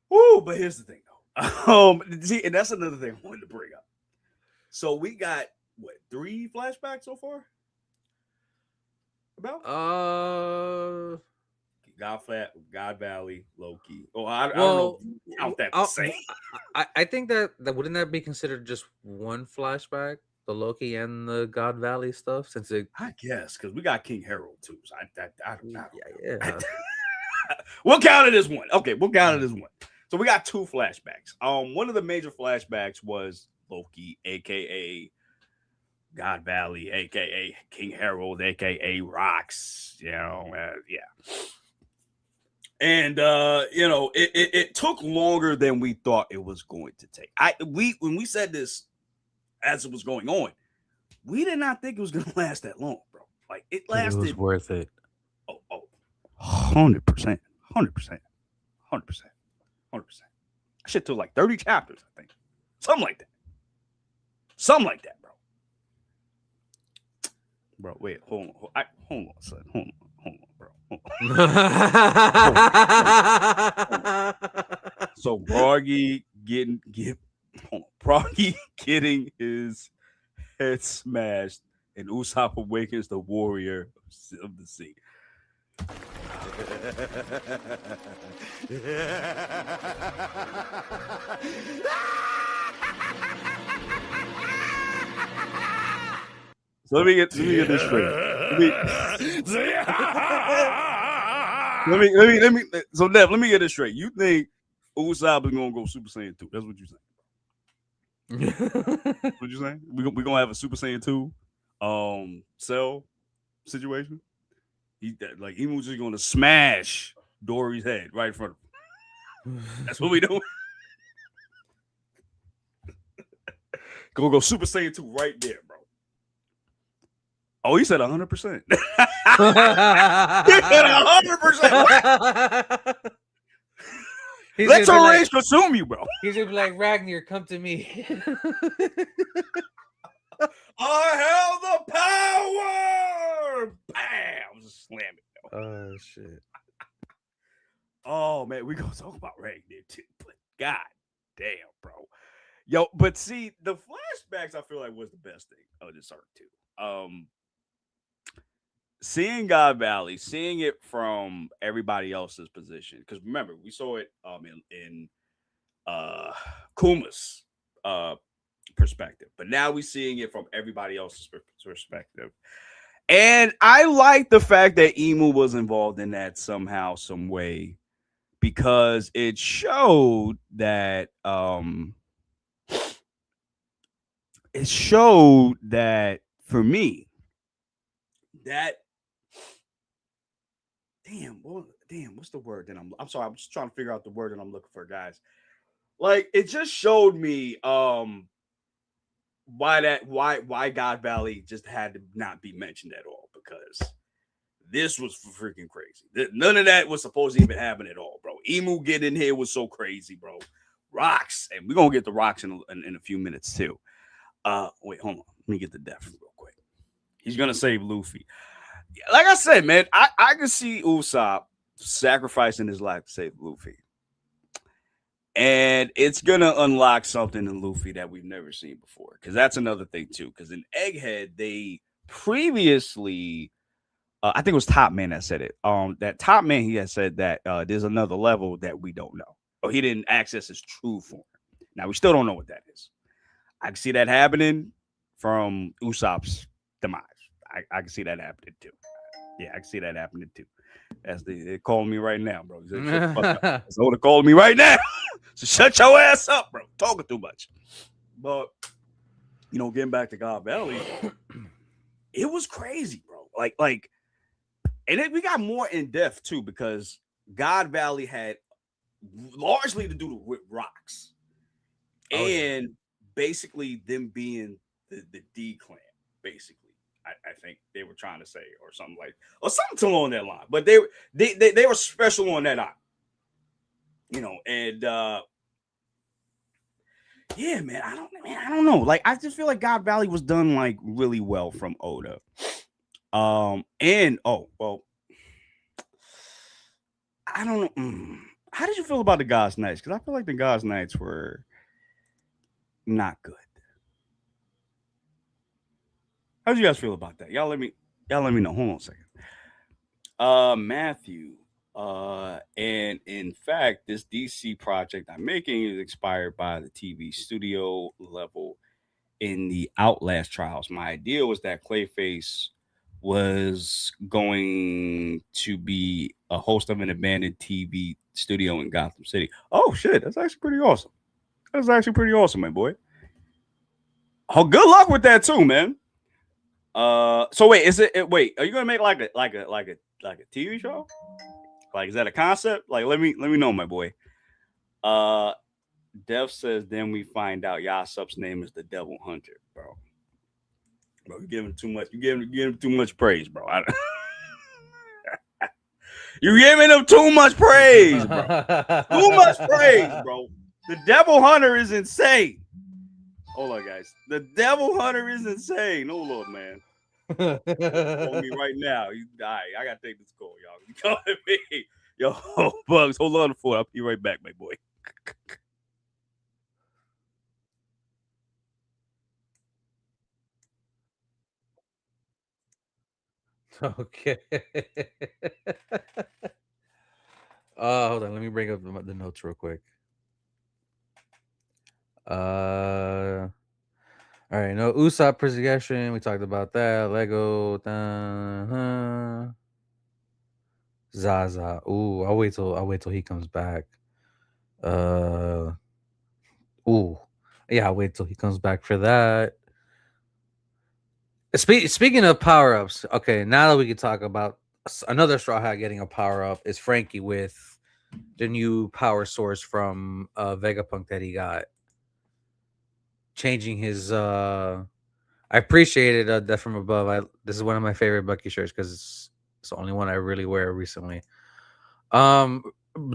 Woo, but here's the thing, though. See, and that's another thing I wanted to bring up. So we got 3 flashbacks so far? About God Valley, Loki. Oh, I don't know. Count that the same. I think that wouldn't that be considered just one flashback, the Loki and the God Valley stuff? Since I guess because we got King Harold too. So I don't know. Yeah. We'll count it as one. Okay, we'll count it as one. So we got 2 flashbacks. One of the major flashbacks was Loki, aka God Valley, aka King Harold, aka Rocks. Yeah. And it took longer than we thought it was going to take. When we said this as it was going on, we did not think it was going to last that long, bro. Like it lasted. It was worth it. 100%. Shit took like 30 chapters, I think. Something like that, bro. Bro, wait, hold on, son. Hold on, bro. So Broggy getting his head smashed, and Usopp awakens the warrior of the sea. So let me get this straight. Let me let me. So Dev, let me get this straight. You think Usopp is gonna go Super Saiyan 2? That's what you saying? What you saying? We gonna have a Super Saiyan 2 Cell situation? Like Emu's just gonna smash Dory's head right in front of him. That's what we doing. Gonna go Super Saiyan 2 right there, bro. Oh, he said 100%. He said 100%. Let your rage consume you, bro. He's gonna be like, Ragnar, come to me. I have the power. Bam! Just slam it. Oh shit. Oh man, we gonna talk about Ragnar too, but god damn, bro. Yo, but see, the flashbacks I feel like was the best thing of this arc too. Seeing God Valley, seeing it from everybody else's position, because remember we saw it in Kuma's perspective, but now we're seeing it from everybody else's perspective. And I like the fact that Emu was involved in that somehow, some way, because it showed that for me that what's the word that I'm sorry, I'm just trying to figure out the word that I'm looking for, guys. Like it just showed me why God Valley just had to not be mentioned at all, because this was freaking crazy. None of that was supposed to even happen at all, bro. Emu getting here was so crazy, bro. Rocks, and we're gonna get the rocks in a few minutes too. Wait, hold on. Let me get the death real quick. He's gonna save Luffy. Like I said, man, I can see Usopp sacrificing his life to save Luffy. And it's gonna unlock something in Luffy that we've never seen before. Because that's another thing too. Because in Egghead, they previously, I think it was Top Man that said it. That Top Man, he had said that there's another level that we don't know. Or he didn't access his true form. Now we still don't know what that is. I can see that happening from Usopp's demise. I can see that happening too. Yeah, I can see that happening too. They're calling me right now, bro. That's what they're calling me right now. So shut your ass up, bro. Talking too much. But getting back to God Valley, it was crazy, bro. And we got more in depth too, because God Valley had largely to do with rocks, and basically them being the D clan, basically. I think they were trying to say, or something along that line. But they were special on that eye, and yeah, man, I don't know. Like, I just feel like God Valley was done like really well from Oda. And I don't know. How did you feel about the God's Knights? Because I feel like the God's Knights were not good. How did you guys feel about that? Y'all let me know. Hold on a second. Matthew. And in fact, this DC project I'm making is inspired by the TV studio level in the Outlast trials. My idea was that Clayface was going to be a host of an abandoned TV studio in Gotham City. Oh shit, that's actually pretty awesome. That's actually pretty awesome, my boy. Oh, good luck with that too, man. So wait, wait, are you gonna make like a TV show? Like, is that a concept? Like, let me know, my boy. Dev says, then we find out Yasup's name is the Devil Hunter, bro. Bro, you giving too much. You giving him too much praise, bro. You giving him too much praise, bro. Too much praise, bro. The Devil Hunter is insane. Hold on, guys. The Devil Hunter is insane. Oh Lord, man. Call me right now. All right, I gotta take this call, y'all. You calling me? Yo, Bugs, hold on for it. I'll be right back, my boy. Okay. Hold on. Let me bring up the notes real quick. All right, no Usopp progression. We talked about that. Lego. Zaza. Ooh, I'll wait till he comes back. Uh ooh. Yeah, I'll wait till he comes back for that. Speaking of power ups, okay, now that we can talk about another Straw Hat getting a power up is Frankie with the new power source from Vegapunk that he got, changing his. I appreciated that from above. This is one of my favorite Bucky shirts because it's the only one I really wear recently. Um,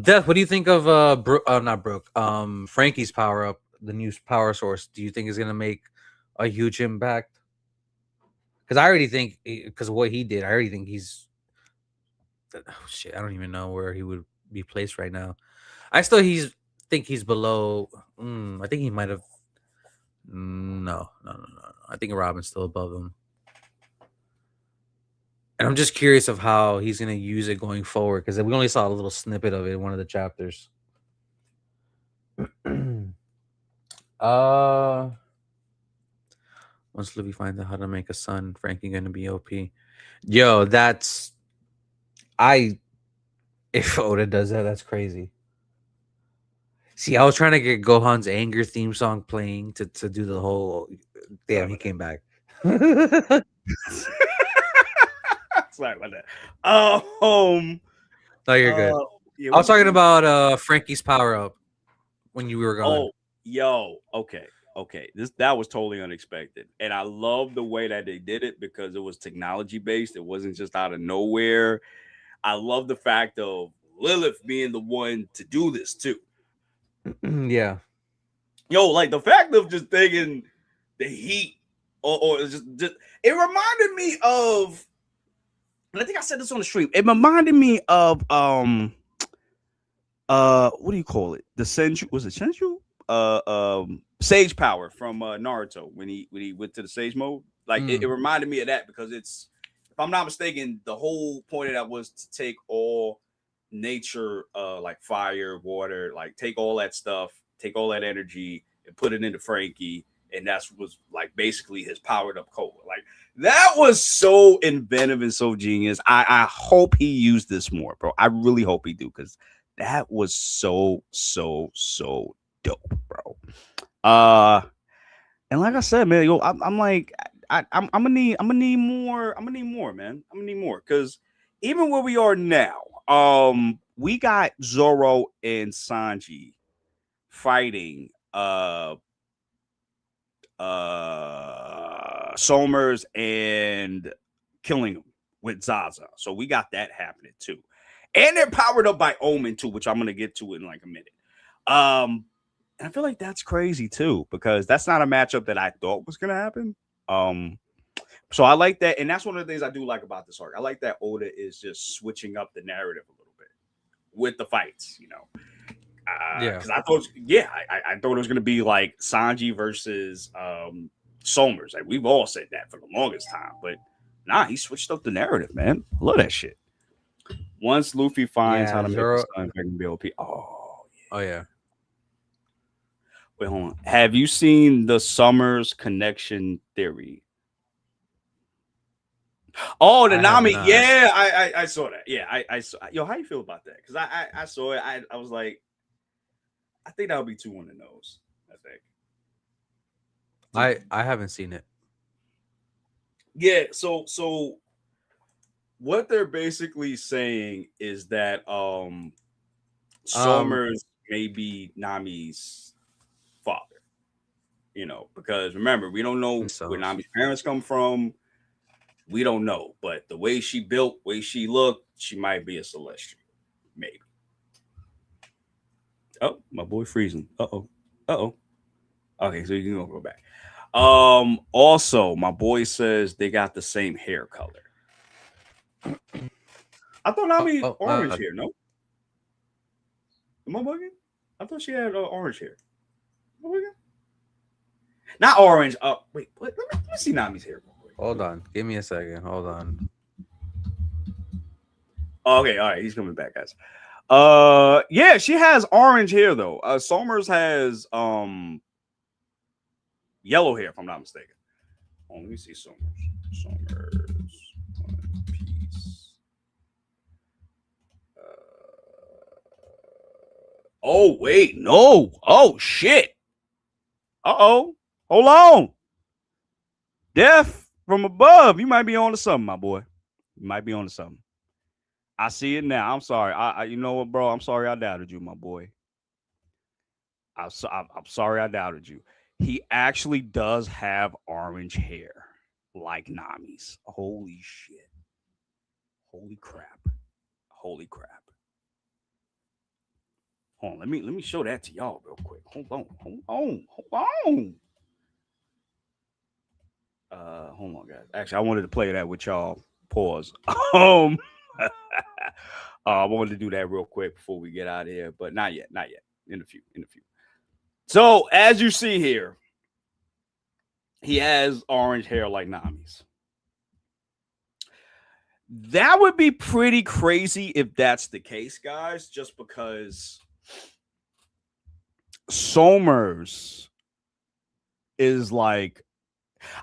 Death, what do you think of not Brooke, Frankie's power up, the new power source? Do you think is gonna make a huge impact? Because I already think, because of what he did, I already think he's, oh shit, I don't even know where he would be placed right now. I still think he's below. I think he might have. No. I think Robin's still above him, and I'm just curious of how he's gonna use it going forward because we only saw a little snippet of it in one of the chapters. uh Once Luffy finds out how to make a son, Frankie gonna be OP. Yo, that's I. If Oda does that, that's crazy. See, I was trying to get Gohan's anger theme song playing to do the whole. Sorry Damn, he about came back. that. Sorry about that. No, you're good. Yeah. I was What talking you? about Frankie's power up when you were gone. Oh, yo. Okay. That was totally unexpected, and I love the way that they did it because it was technology based. It wasn't just out of nowhere. I love the fact of Lilith being the one to do this too. Yeah. Yo, like the fact of just taking the heat, or just it reminded me of, and I think I said this on the stream. It reminded me of what do you call it? The Senju, was it Senju? Sage power from Naruto when he went to the Sage mode. Like it reminded me of that because it's, if I'm not mistaken, the whole point of that was to take all nature, like fire, water, like take all that stuff, take all that energy and put it into Frankie, and that's was like basically his powered up cola. Like that was so inventive and so genius. I hope he used this more, bro. I really hope he do because that was so dope, bro. Uh, and like I said, man, yo, I'm like, I'm gonna need more. I'm gonna need more, man. I'm gonna need more because even where we are now, we got Zoro and Sanji fighting Somers and killing him with Zaza. So we got that happening too. And they're powered up by Omen too, which I'm gonna get to in like a minute. And I feel like that's crazy too, because that's not a matchup that I thought was gonna happen. Um, so I like that, and that's one of the things I do like about this arc. I like that Oda is just switching up the narrative a little bit with the fights, you know. Yeah. Because I thought, yeah, I thought it was gonna be like Sanji versus Somers. Like we've all said that for the longest time, but nah, he switched up the narrative, man. I love that shit. Once Luffy finds how Yeah, to make his Zoro. son back in BOP. Oh, Oh yeah. wait, hold on. Have you seen the Summers connection theory? Oh, the I have Nami. not. Yeah, I saw that. Yeah, I saw. Yo, how you feel about that? Because I saw it. I was like, I think that would be two on the nose. I think. I haven't seen it. Yeah. So what they're basically saying is that Um, Somers may be Nami's father. You know, because remember, we don't know where so Nami's parents come from. We don't know, but the way she built, way she looked, she might be a celestial, maybe. Oh, my boy freezing. Uh oh. Okay, so you can go back. Also, my boy says they got the same hair color. I thought Nami orange hair. No, am I bugging? I thought she had orange hair. Am I bugging? Not orange. Wait. Let me see Nami's hair. hold on. Give me a second. Hold on. Okay, all right. He's coming back, guys. Yeah, she has orange hair though. Somers has Yellow hair, if I'm not mistaken. Oh, let me see Somers. Somers One Piece. Oh wait, no. Oh shit. Uh oh. Hold on. Death from above. You might be on to something, my boy. You might be on to something. I see it now. I'm sorry. You know what, bro? I'm sorry I doubted you, my boy. I'm sorry I doubted you. He actually does have orange hair, like Nami's. Holy shit! Holy crap! Holy crap! Hold on, let me show that to y'all real quick. Hold on, hold on, hold on. Hold on, guys. Actually, I wanted to play that with y'all. Pause. I wanted to do that real quick before we get out of here, but not yet, not yet. In a few, in a few. So as you see here, he has orange hair like Nami's. That would be pretty crazy if that's the case, guys, just because Somers is like,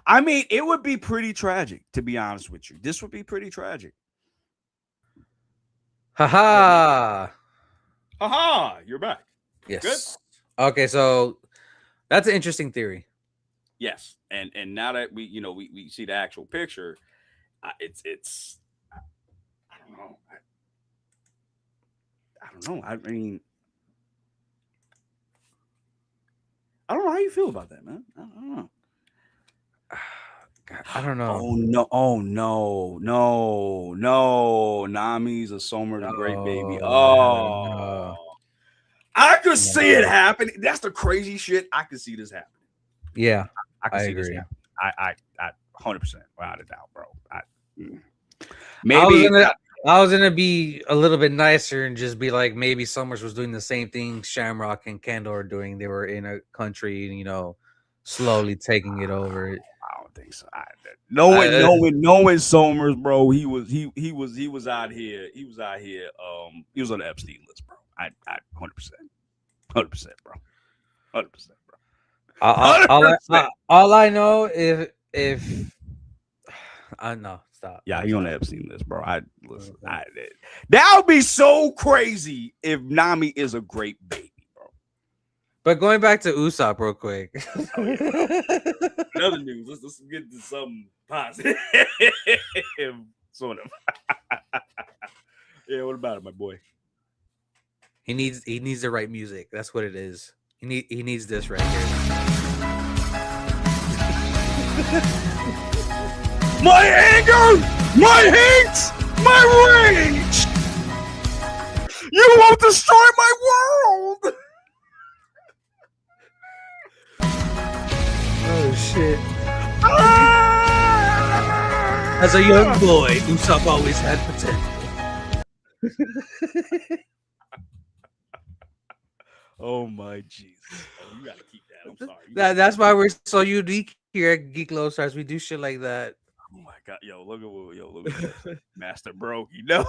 I mean, it would be pretty tragic, to be honest with you. This would be pretty tragic. Haha. Haha, you're back. Yes. Good. Okay, so that's an interesting theory. Yes, and now that we see the actual picture, it's I don't know. I don't know. I mean, I don't know how you feel about that, man. I don't know. God, I don't know. Oh no! Oh no! No! No! Nami's a Somers a great baby. Oh, No. I could see it happen. That's the crazy shit. I could see this happening. Yeah, I can I see this agree. happening. I 100% without a doubt, bro. I Maybe was gonna be a little bit nicer and just be like, maybe Summers was doing the same thing Shamrock and Kendall are doing. They were in a country, slowly taking it over. I don't think so. Knowing Somers, bro, he was out here. He was out here. He was on the Epstein list, bro. I 100%, 100%, bro, 100%, bro. All I know if I know, stop. Yeah, he on the Epstein list, bro. That would be so crazy if Nami is a great baby, bro. But going back to Usopp real quick. Another news. Let's get to something positive, sort of. Yeah, what about it, my boy? He needs the right music. That's what it is. He needs this right here. My anger, my hate, my rage. You won't destroy my world. Oh shit. As a young boy, Usopp always had potential. Oh my Jesus! Oh, you gotta keep that. I'm sorry. That's why we're so unique here at Geek Lodestars. We do shit like that. Oh my God! Look at that. Master Broke. No.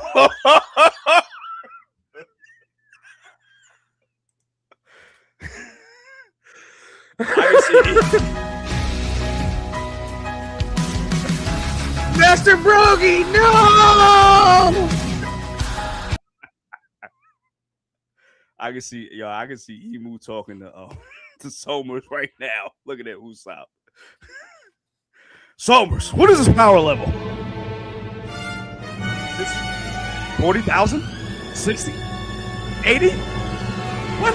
Master Brogy, no! I can see Emu talking to Somers right now. Look at that Usopp. Somers, what is his power level? 40,000? 60? 80? What?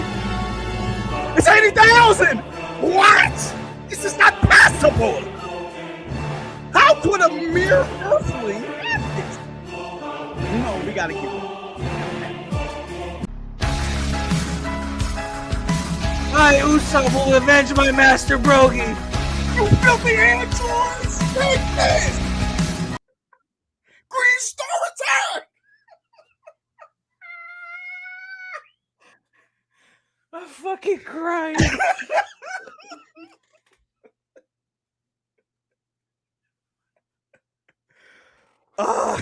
It's 80,000! What? This is not possible! How could a mere earthly have this? No, we gotta keep it. I, Usopp, will avenge my Master Brogy. You filthy androids! Take this! Green Star attack! I'm fucking crying. Oh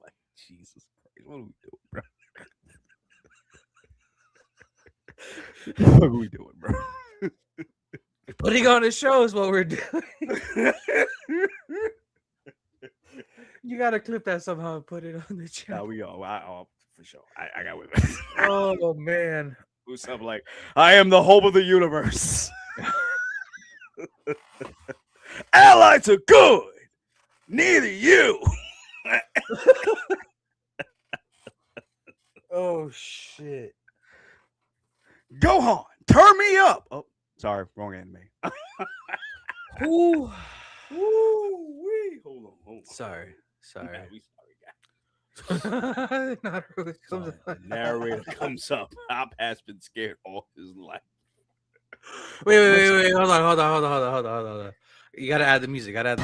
my Jesus Christ! What are we doing, bro? What are we doing, bro? Putting on a show is what we're doing. You gotta clip that somehow and put it on the Now channel. we go. For sure. I got with it. Oh man. Usopp like, I am the hope of the universe. Ally to good. Neither you. Oh shit. Gohan, turn me up. Oh, sorry, wrong anime. Ooh. Woo-wee. Hold on. Sorry. Nah, we sorry, guys. Not really comes The narrator comes up. Hop has been scared all his life. Wait. Hold on. You gotta add the music. Hold on.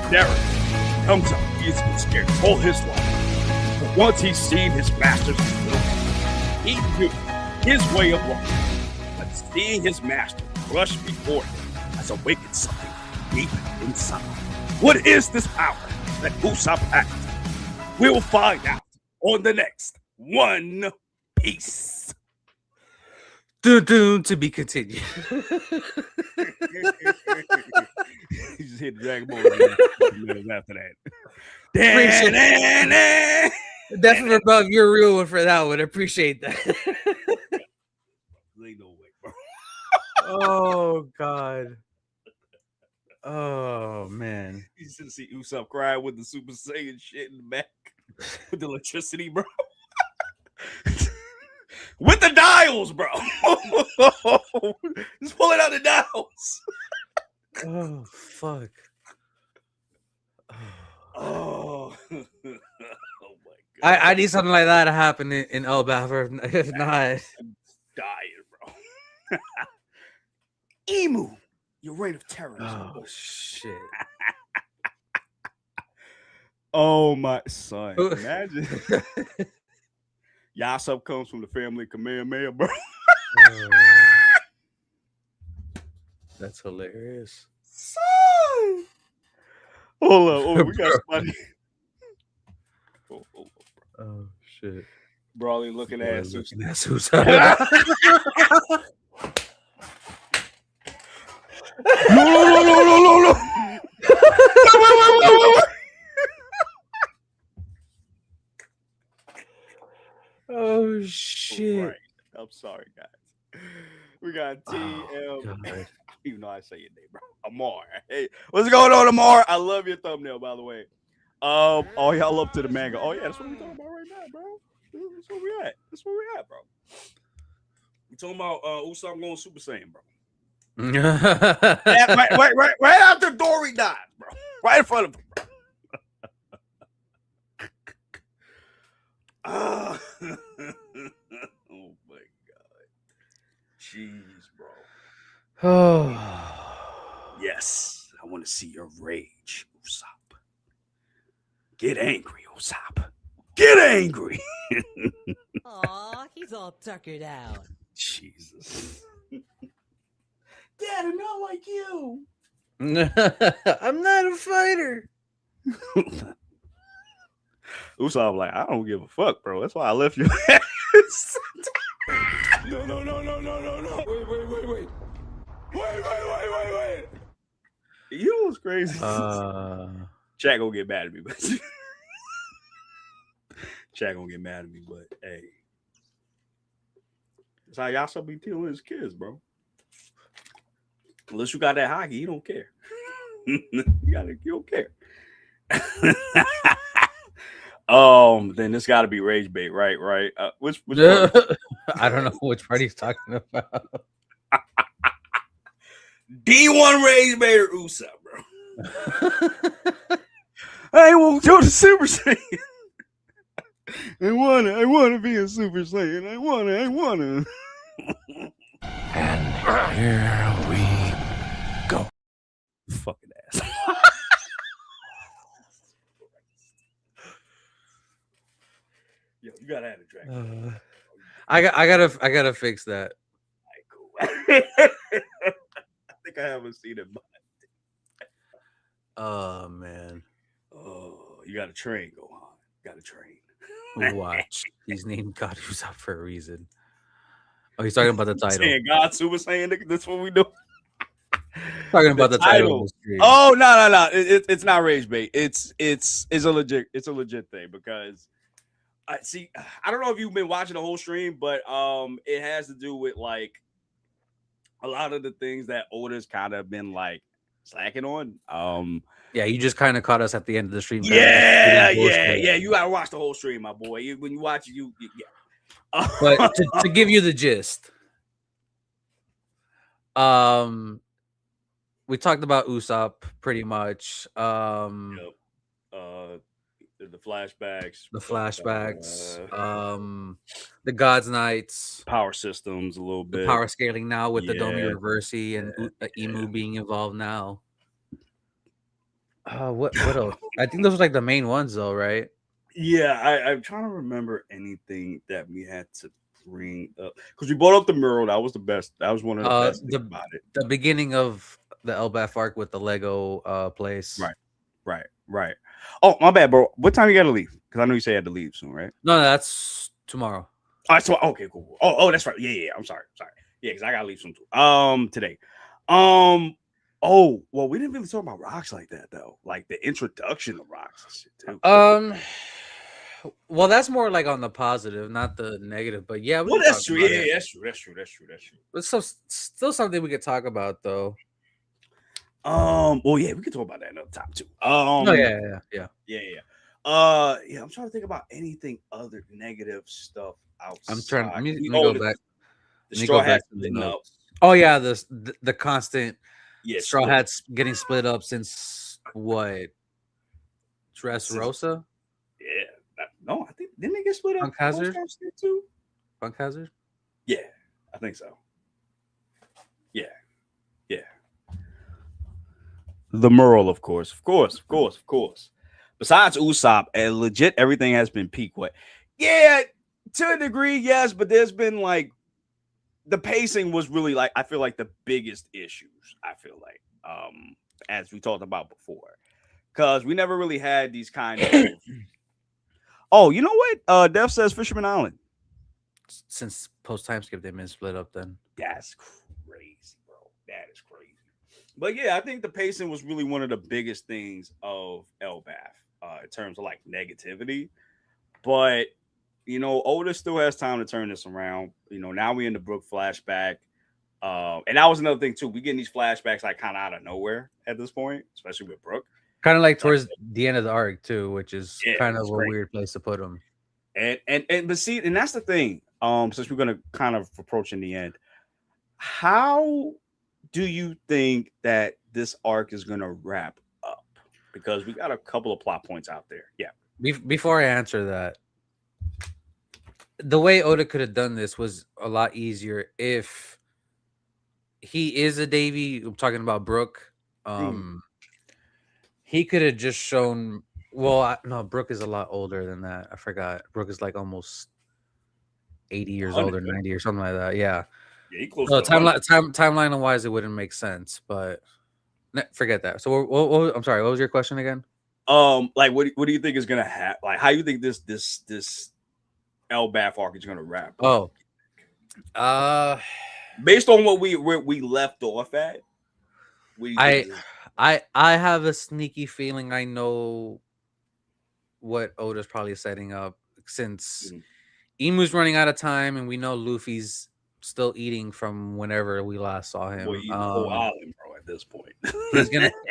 Narrator comes up. He's been scared all his life. But once he's seen his master's will, he knew his way of life. But seeing his master rush before him has awakened something deep inside. What is this power that Usopp has? We'll find out on the next One Piece. To be continued. He just hit Dragon Ball minutes after that. Definitely above your real one for that one. Appreciate that. Ain't no way, bro. Oh God. Oh man. You should see Usopp cry with the Super Saiyan shit in the back with the electricity, bro. With the dials, bro. Just pulling out the dials. Oh fuck. Oh, oh my god. I need something like that to happen in Elbaph. If not, I'm dying, bro. Emu, your reign of terror. oh shit. Oh my son. Imagine. Yasop comes from the family Kamehameha, bro. That's hilarious. Son. Hold on. Oh, we got somebody. Oh shit. Brawley looking at Looking at Susan. Susan. No. Wait. Oh shit. Right. I'm sorry, guys. We got TL. God. Even though I say your name, bro. Amar. Hey, what's going on, Amar? I love your thumbnail, by the way. Oh, y'all up to the manga. Oh, yeah, that's what we're talking about right now, bro. That's where we at, bro. We talking about Usopp going Super Saiyan, bro. Right after Dory died, bro. Right in front of him, bro. Oh my god. Jeez, bro. Oh. Yes, I want to see your rage, Usopp. Get angry, Usopp. Get angry. Aw, he's all tuckered out. Jesus. Dad, I'm not like you. I'm not a fighter. Usopp like, I don't give a fuck, bro. That's why I left your ass. No. Wait. You was crazy. Chat gonna get mad at me, but Chat gonna get mad at me, but hey. That's how y'all should be dealing with his kids, bro. Unless you got that hockey, you don't care. you don't care. Then this got to be rage bait, right? Which I don't know which part he's talking about. D1 rage bait or Usopp, bro. I won't go to Super Saiyan. I wanna be a Super Saiyan. I wanna. And here we go. Fucking ass. Yo, you gotta add a dragon. I gotta fix that. Right, cool. I think I haven't seen it, but Oh man. oh, you gotta train, Gohan. Gotta train. Watch. He's named God Who's Up for a reason. Oh, he's talking about the title. Saying God Super Saiyan. That's what we do. Talking about the title of the stream. Oh no! It's not rage bait. It's a legit thing because I see. I don't know if you've been watching the whole stream, but it has to do with like a lot of the things that Oda's kind of been like slacking on. Yeah, you just kind of caught us at the end of the stream. Yeah. You gotta watch the whole stream, my boy. When you watch it, yeah. But to give you the gist, we talked about Usopp pretty much. Yep. The flashbacks, the God's Knights, power systems, a little bit, the power scaling now with the Domi Reversi and Emu yeah. being involved now. What else? I think those were like the main ones, though, right? Yeah, I'm trying to remember anything that we had to bring up because we brought up the mural. That was the best. That was one of the best things about it. The beginning of the Elbaph arc with the Lego place. Right. Oh, my bad, bro. What time you gotta leave? Because I know you said you had to leave soon, right? No, that's tomorrow. All right, so okay, cool. Oh, that's right. Yeah. I'm sorry. Yeah, because I gotta leave soon too. Today. Oh, well, we didn't really talk about rocks like that though. Like the introduction of rocks and shit too. Well, that's more like on the positive, not the negative. But yeah, well, that's true. Yeah, that's true. But still something we could talk about though. Well, yeah, we could talk about that another time too. Yeah. Yeah, I'm trying to think about anything other negative stuff outside. I'm trying. Let me go back. The Straw Hats splitting up. Oh yeah, the constant Straw split. Hats getting split up since what? Dressrosa? Yeah. No, I think didn't they get split up? Punk Hazard too? Punk Hazard? Yeah, I think so. Yeah. The Merle, of course. Besides Usopp, and legit everything has been peak wet. Yeah, to a degree, yes, but there's been like the pacing was really like I feel like the biggest issues. I feel like as we talked about before, because we never really had these kind of. Oh, you know what? Dev says Fisherman Island. Since post time skip, they've been split up. Then that's crazy, bro. That is crazy. But yeah, I think the pacing was really one of the biggest things of Elbaph in terms of like negativity. But you know, Oda still has time to turn this around. You know, now we're in the Brook flashback. And that was another thing too. We getting these flashbacks like kind of out of nowhere at this point, especially with Brook. Kind of like towards the end of the arc too, which is kind of a weird place to put them. But see, and that's the thing. Since we're gonna kind of approaching the end, how do you think that this arc is gonna wrap up? Because we got a couple of plot points out there. Yeah. Before I answer that, the way Oda could have done this was a lot easier if he is a Davy. I'm talking about Brook. He could have just shown. Well, no, Brook is a lot older than that. I forgot. Brook is like almost 80 years old or 90 or something like that. Yeah. Yeah, he close to timeline wise, it wouldn't make sense, but forget that. So, I'm sorry. What was your question again? Like, what do you think is gonna happen? Like, how you think this Elbaph arc is gonna wrap up? Based on what we left off at, I have a sneaky feeling I know what Oda's probably setting up since Emu's running out of time, and we know Luffy's still eating from whenever we last saw him. Well, the whole island, bro. At this point,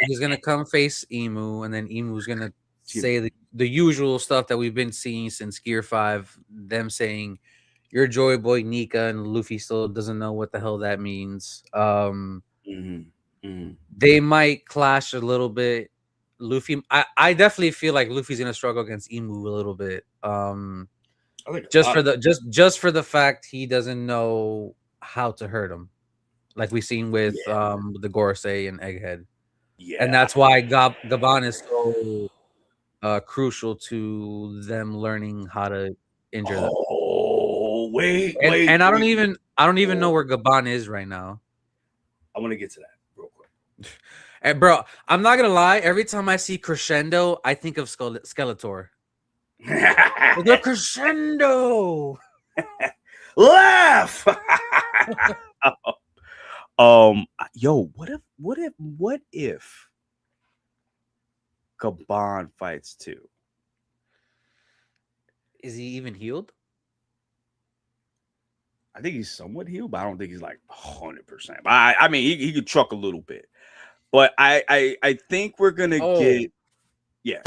he's gonna come face Emu, and then Emu's gonna say the usual stuff that we've been seeing since Gear 5. Them saying, "You're Joy Boy Nika," and Luffy still doesn't know what the hell that means. They might clash a little bit. Luffy, I definitely feel like Luffy's gonna struggle against Emu a little bit. Just for the fact he doesn't know how to hurt him, like we've seen with the Gorosei and Egghead. Yeah, and that's why Gaban is so crucial to them learning how to injure them. Oh, wait. And I don't even know where Gaban is right now. I want to get to that real quick. And bro, I'm not gonna lie. Every time I see Crescendo, I think of Skeletor. The Crescendo. Laugh. Yo, what if Gabon fights too? Is he even healed? I think he's somewhat healed, but I don't think he's like 100%. But I mean, he could truck a little bit. But I think we're gonna Oh, get yeah.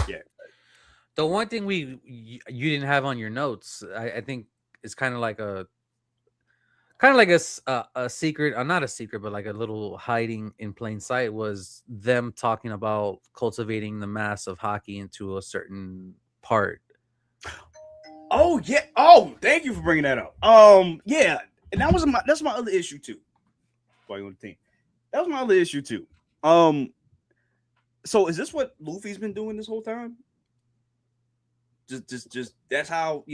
the one thing you didn't have on your notes, I think is kind of like a secret, not a secret, but like a little hiding in plain sight was them talking about cultivating the mass of hockey into a certain part. Oh yeah. Oh, thank you for bringing that up. Yeah, and that's my other issue too. Why you on the team? That was my other issue too. Um, so is this what Luffy's been doing this whole time? Just that's how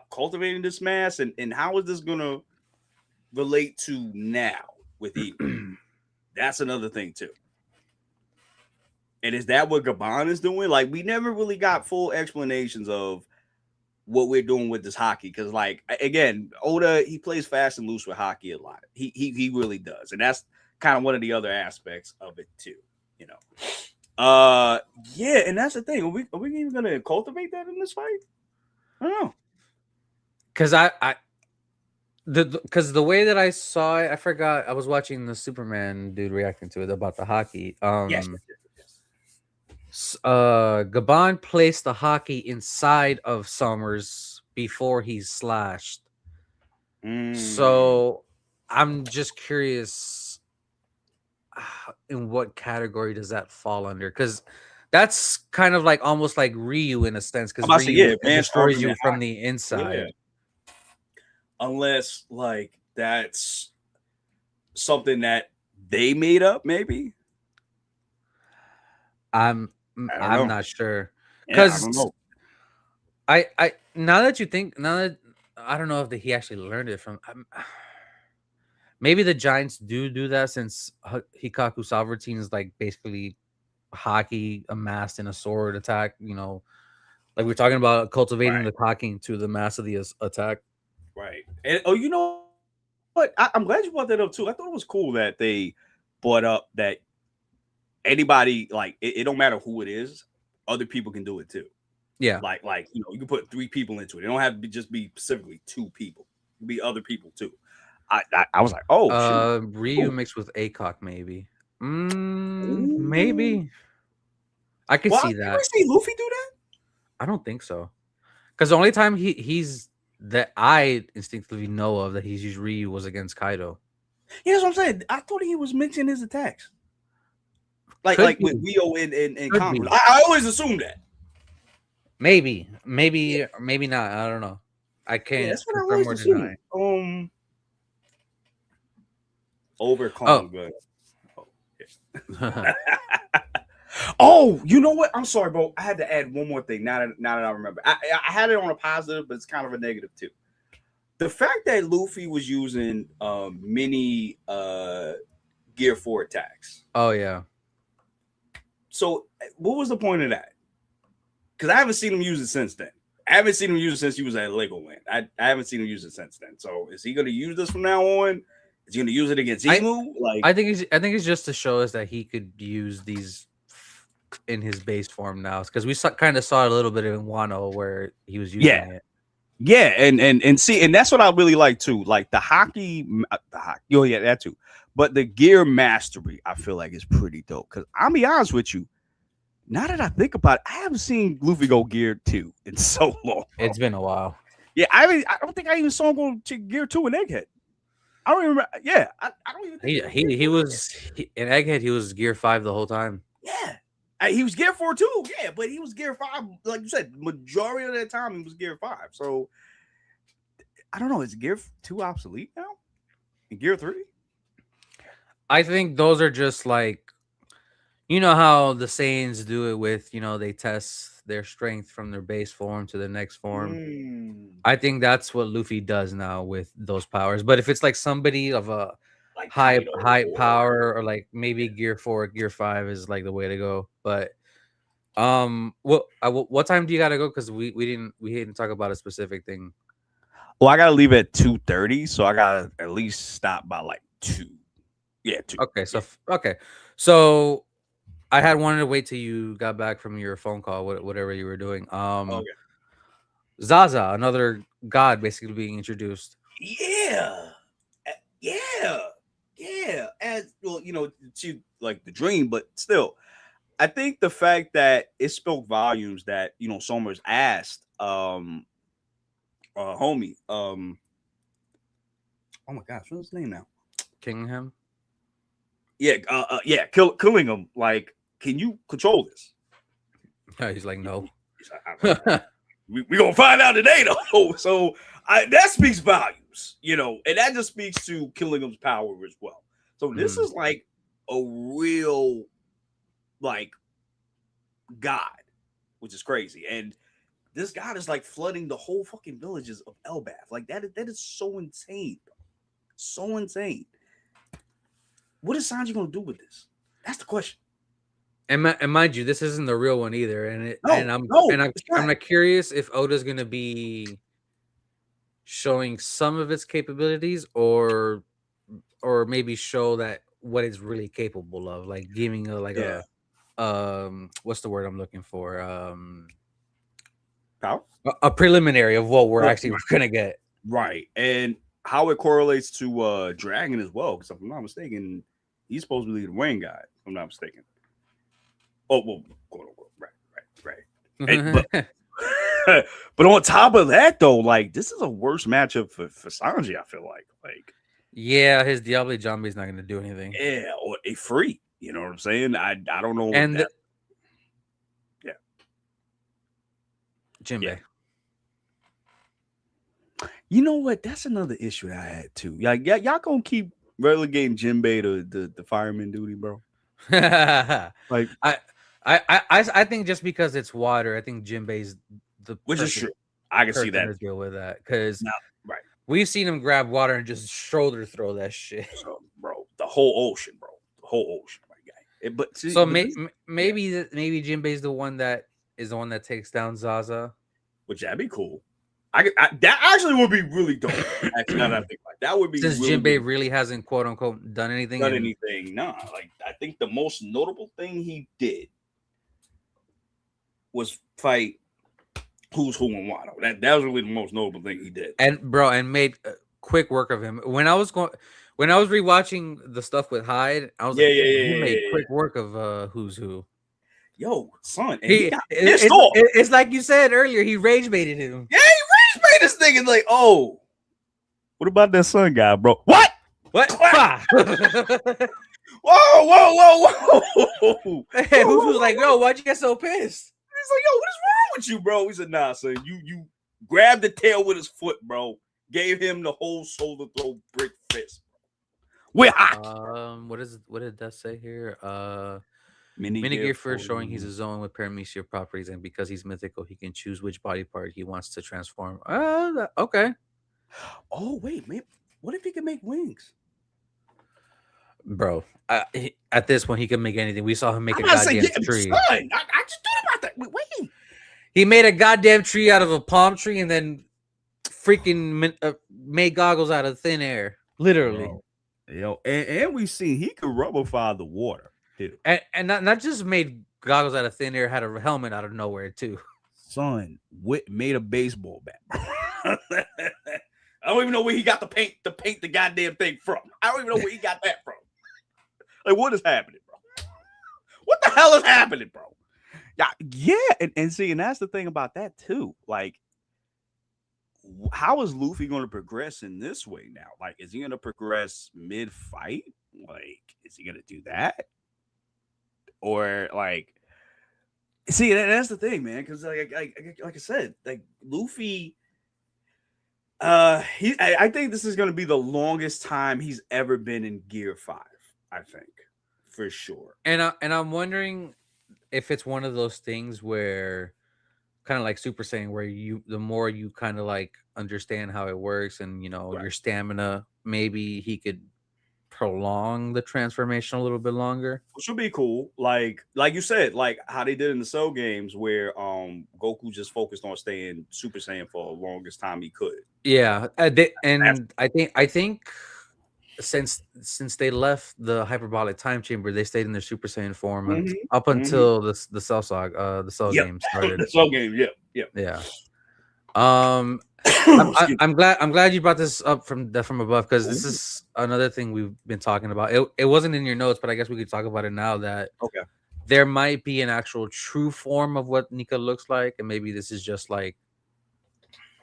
cultivating this mass, and how is this gonna relate to now with Eden? That's another thing too. And is that what Gabon is doing? Like, we never really got full explanations of what we're doing with this hockey. Because, like, again, Oda, he plays fast and loose with hockey a lot. He really does. And that's kind of one of the other aspects of it too, you know. Yeah, and that's the thing. Are we even gonna cultivate that in this fight? I don't know. Because because the way that I saw it, I forgot I was watching the Superman dude reacting to it about the hockey. Yes. Gabon placed the hockey inside of Summers before he's slashed. So I'm just curious, in what category does that fall under? Because that's kind of like almost like Ryu in a sense, because Ryu destroys you from the inside. Yeah. Unless, like, that's something that they made up, maybe. I'm know. not sure, Yeah, I because don't know. I now that I don't know if he actually learned it from. Maybe the Giants do that, since Hikaku Sovereignty is like basically hockey amassed in a sword attack. Like we're talking about cultivating the hockey into the mass of the attack. Right. And you know what? I'm glad you brought that up too. I thought it was cool that they brought up that anybody, like, it don't matter who it is, other people can do it too. Yeah. Like you can put 3 people into it. It don't have to just be specifically 2 people. It can be other people too. I was like, oh, shoot. Ryu mixed with ACOG, maybe. Maybe. I could see that. Ever see Luffy do that? I don't think so. Because the only time he's that I instinctively know of that he's used Ryu was against Kaido. Yeah, that's what I'm saying. I thought he was mixing his attacks. Like with Rio and Conqueror. I always assumed that. Maybe not. I don't know. I can't. Yeah, that's what I always assumed. Overcome good. Oh, yeah. Oh, you know what? I'm sorry, bro. I had to add one more thing. Now that I remember, I had it on a positive, but it's kind of a negative too. The fact that Luffy was using mini Gear 4 attacks. Oh yeah. So what was the point of that? Because I haven't seen him use it since then. I haven't seen him use it since he was at Legoland. I haven't seen him use it since then. So is he going to use this from now on? Is he going to use it against Emu? I think it's just to show us that he could use these in his base form now, because we kind of saw a little bit in Wano where he was using it. Yeah, and see, and that's what I really like too. Like the hockey, oh yeah, that too. But the gear mastery, I feel like is pretty dope. Because I'll be honest with you, now that I think about it, I haven't seen Luffy go Gear 2 in so long. It's been a while. Yeah, I don't think I even saw him go to Gear 2 in Egghead. I don't even remember. Yeah, I don't even think he was in Egghead. He was Gear 5 the whole time. Yeah. He was Gear 4 too, yeah, but he was Gear 5, like you said, majority of that time he was Gear 5. So I don't know, is Gear 2 obsolete now? In Gear 3? I think those are just like, you know how the Saiyans do it with, they test their strength from their base form to the next form. I think that's what Luffy does now with those powers. But if it's like somebody of a like high power, or like maybe Gear 4, Gear 5 is like the way to go. But what time do you gotta go? Because we didn't talk about a specific thing. Well, I gotta leave at 2:30, so I gotta at least stop by like 2. Yeah, 2. Okay, so okay, so I had wanted to wait till you got back from your phone call, whatever you were doing. Okay. Zaza, another god, basically being introduced. Yeah. Yeah. Yeah. As well, she like the dream, but still, I think the fact that it spoke volumes that Somers asked homie, oh my gosh, what's his name now? Kingham. Yeah, killing him. Like, can you control this? He's like, no. He's like, we gonna find out today, though. So that speaks volumes, and that just speaks to Killingham's power as well. So this is like a real, like, god, which is crazy, and this god is like flooding the whole fucking villages of Elbaph. Like that is so insane, bro. So insane. What is Sanji gonna do with this? That's the question. And mind you, this isn't the real one either. And I'm not curious if Oda's gonna be showing some of its capabilities, or maybe show that what it's really capable of, like giving what's the word I'm looking for? Power? A preliminary of what we're actually gonna get. Right. And how it correlates to Dragon as well, because if I'm not mistaken, he's supposed to be the Wayne guy, if I'm not mistaken. Oh, well, quote unquote. Right. But on top of that, though, like, this is a worse matchup for Sanji, I feel like. Yeah, his Diablo Jambi is not going to do anything. Yeah, or a free. You know what I'm saying? I don't know. And yeah. Jinbei. Yeah. You know what? That's another issue that I had too. Y'all gonna keep relegating Jinbei to the fireman duty, bro? Like, I think just because it's water, I think Jinbei's the which is true. I can see that to deal with that, because right. We've seen him grab water and just shoulder throw that shit. So, bro, the whole ocean, my guy. Maybe Jinbei's the one that takes down Zaza. Which that'd be cool. That actually would be really dope. Actually, now that I think about it, that would be. Since really Jinbei really hasn't quote unquote done anything. Nah. Like, I think the most notable thing he did was fight Who's Who in Wano. That was really the most notable thing he did. And made quick work of him. When I was rewatching the stuff with Hyde, I was he made quick work of Who's Who. Yo, son, and it's like you said earlier, he rage baited him. Yeah, he rage baited this nigga. Like, oh, what about that sun guy, bro? What? Whoa! Hey, Who's Who's like, yo, why'd you get so pissed? He's like, yo, what is wrong with you, bro? He said, nah, son, you grabbed the tail with his foot, bro. Gave him the whole shoulder throw brick fist. We're hot. What did that say here? Mini first showing he's a zone with paramecia properties, and because he's mythical, he can choose which body part he wants to transform. Okay. Oh wait, man. What if he can make wings? Bro, at this point, he can make anything. We saw him make a goddamn tree. Son, I just thought about that. Wait. He made a goddamn tree out of a palm tree and then freaking made goggles out of thin air. Literally. Bro. Yo, and we've seen he could rubberify the water. Too. And not just made goggles out of thin air, had a helmet out of nowhere, too. Son, made a baseball bat. I don't even know where he got the paint the goddamn thing from. I don't even know where he got that from. Like, what is happening, bro? What the hell is happening, bro? Yeah, and see, and that's the thing about that too. Like, how is Luffy going to progress in this way now? Like, is he going to progress mid-fight? Like, is he going to do that? Or, like, see, that's the thing, man. Because, like I said, like, Luffy, I think this is going to be the longest time he's ever been in Gear 5. I think, for sure. And I'm wondering if it's one of those things where, kind of like Super Saiyan, where the more you kind of like understand how it works and your stamina, maybe he could prolong the transformation a little bit longer. Which would be cool. Like you said, like how they did in the Cell games where Goku just focused on staying Super Saiyan for the longest time he could. Yeah, That's and I think since they left the hyperbolic time chamber, they stayed in their Super Saiyan form up until the Cell Saga, the Cell Yep. game started. The Cell game, yeah. Yeah. I'm glad you brought this up from above, because this is another thing we've been talking about. It wasn't in your notes, but I guess we could talk about it now that Okay. there might be an actual true form of what Nika looks like, and maybe this is just like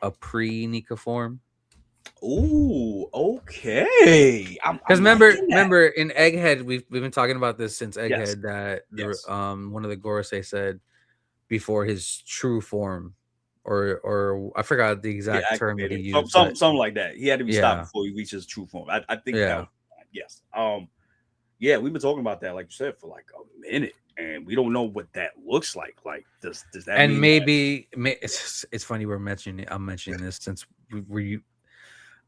a pre-Nika form. Ooh, okay. Because remember in Egghead, we've been talking about this since Egghead, Yes. that Yes. one of the Gorosei said before his true form, or I forgot the exact term that he used. Something like that. He had to be stopped Yeah. before he reaches true form. I think Yeah. yes. Yeah, we've been talking about that, like you said, for like a minute, and we don't know what that looks like. Like, does that And mean maybe it's funny I'm mentioning this since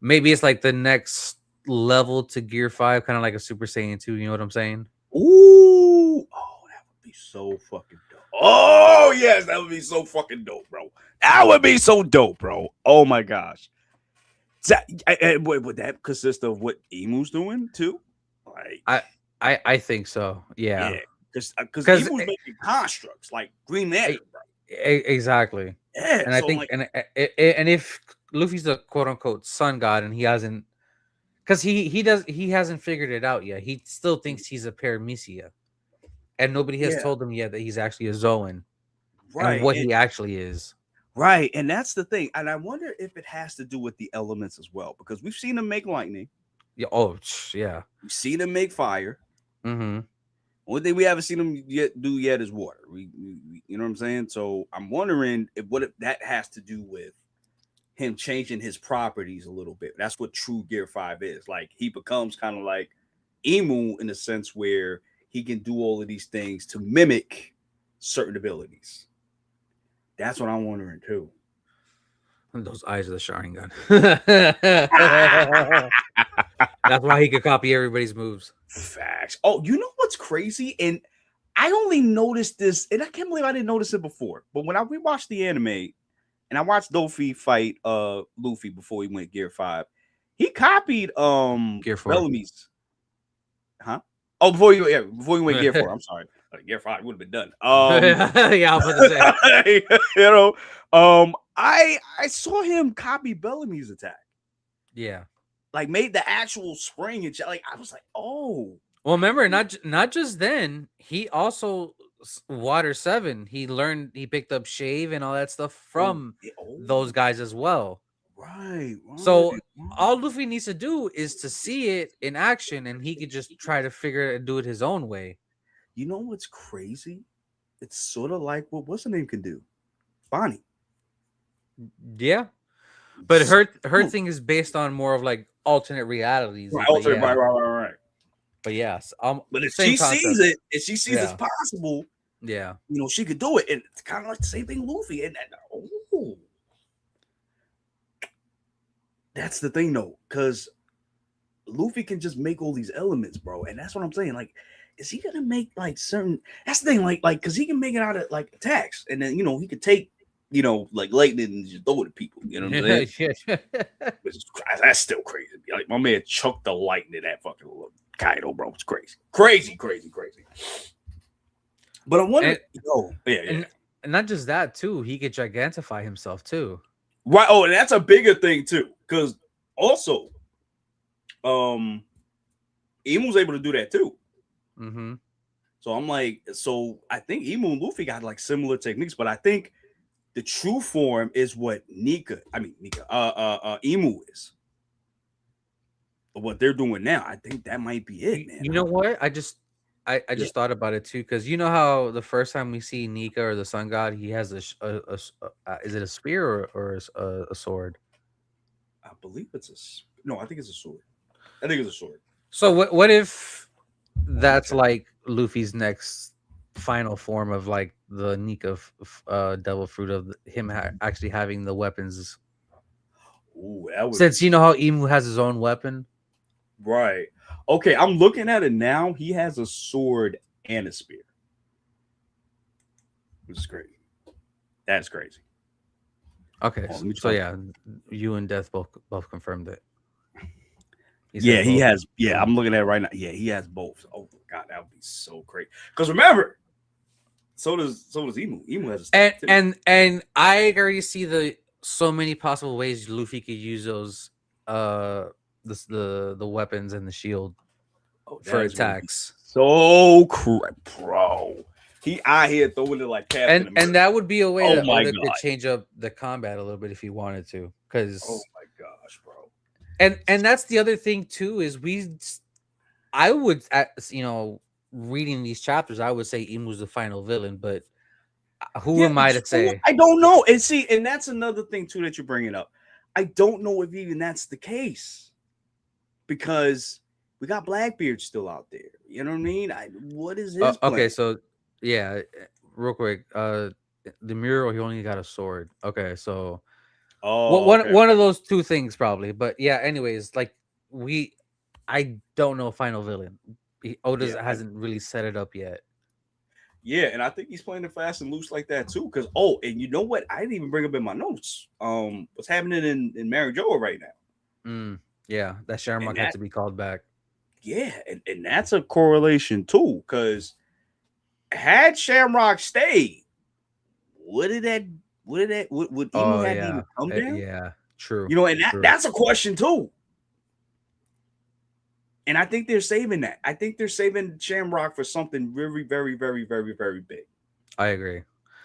maybe it's like the next level to Gear 5, kind of like a Super Saiyan 2, you know what I'm saying? Ooh, oh, that would be so fucking dope. Oh, yes, that would be so fucking dope, bro. That would be so dope, bro. Oh my gosh. Would that consist of what Emu's doing too? Like, I think so. Yeah. Because 'Cause Emu's making constructs like Green Lantern, bro. Exactly. Yeah, And I so think, like, and if Luffy's the quote unquote sun god, and he hasn't, because he hasn't figured it out yet. He still thinks he's a Paramecia, and nobody has Yeah. told him yet that he's actually a Zoan, right, and what he actually is. right, and that's the thing. And I wonder if it has to do with the elements as well, because we've seen him make lightning, Yeah. Oh, yeah. we've seen him make fire. Mm-hmm. One thing we haven't seen him do yet is water. We you know what I'm saying? So I'm wondering if that has to do with him changing his properties a little bit. That's what true Gear 5 is. Like, he becomes kind of like Emu in a sense where he can do all of these things to mimic certain abilities. That's what I'm wondering too. Those eyes of the Sharingan. That's why he could copy everybody's moves. Facts. Oh, you know what's crazy? And I only noticed this, and I can't believe I didn't notice it before. But when I rewatched the anime and I watched Luffy fight Luffy before he went Gear 5, he copied Gear 4. Bellamy's. Huh? Oh, before you went Gear 4. I'm sorry. Gear 5 would have been done. Yeah, I was about to say. You know, I saw him copy Bellamy's attack. Yeah. Like, made the actual spring and like, I was like, oh. Well, remember, not just then. He also Water 7. He picked up Shave and all that stuff from those guys as well. Right. So all Luffy needs to do is to see it in action, and he could just try to figure it and do it his own way. You know what's crazy? It's sort of like what what's the name can do, Bonnie. Yeah, but her thing is based on more of like alternate realities. Right, but yeah. right. But yes, But if same she concept. sees it, if she sees it's possible, yeah, you know, she could do it. And it's kind of like the same thing, Luffy. And oh, that's the thing, though, because Luffy can just make all these elements, bro. And that's what I'm saying. Like, is he gonna make like certain? That's the thing, like, because he can make it out of like attacks, and then he could take, like lightning and just throw it at people. You know what I'm saying? Which is, that's still crazy. Like, my man chucked the lightning at fucking Kaido, bro. It's crazy. But I wonder, and not just that too. He could gigantify himself too. Right. Oh, and that's a bigger thing too, because also, Emu's able to do that too. Mm-hmm. So I'm like, I think Emu and Luffy got like similar techniques, but I think the true form is what Emu is. But what they're doing now, I think that might be it, man. You know what? I just thought about it too, because you know how the first time we see Nika or the Sun God, he has is it a spear or a sword? I believe it's I think it's a sword. I think it's a sword. So what if that's like Luffy's next final form of like the Nika devil fruit of him actually having the weapons? Ooh, that would Since you know how Emu has his own weapon. Right. Okay, I'm looking at it now. He has a sword and a spear, which is crazy. That's crazy. Okay, Hold on, let me so try. yeah, you and Death both confirmed it. He Yeah, said he both. has. Yeah, I'm looking at it right now. Yeah, he has both. Oh my god, that would be so great. Because remember, so does Emu. Emu has a And staff too. and I already see the so many possible ways Luffy could use those the weapons and the shield Oh, for that is gonna be attacks. so bro. He out here throwing it like Captain And America. that would be a way Oh that my Oda could god. change up the combat a little bit if he wanted to. Oh Cause my gosh, bro. and that's the other thing too is I would reading these chapters I would say Imu's the final villain, but who Yeah, am I but to you know what? say? I don't know. And see, and that's another thing too that you're bringing up. I don't know if even that's the case because we got Blackbeard still out there. You know what I mean? What is his Okay, plan? so yeah, real quick, the mural he only got a sword. Okay, so Oh, okay. one of those two things probably. But yeah, anyways, like we, I don't know final villain. Oda's Yeah, hasn't really set it up yet. yeah, and I think he's playing it fast and loose like that too. Because and you know what? I didn't even bring up in my notes. What's happening in Mary Joa right now? Yeah, that And Shamrock had that to be called back. yeah, and that's a correlation too. Because had Shamrock stayed, would it that would Emu Oh had to even yeah, come down? yeah, true, You know, and true. that's a question too. And I think they're saving that. I think they're saving Shamrock for something very, very, very, very, very big. I agree.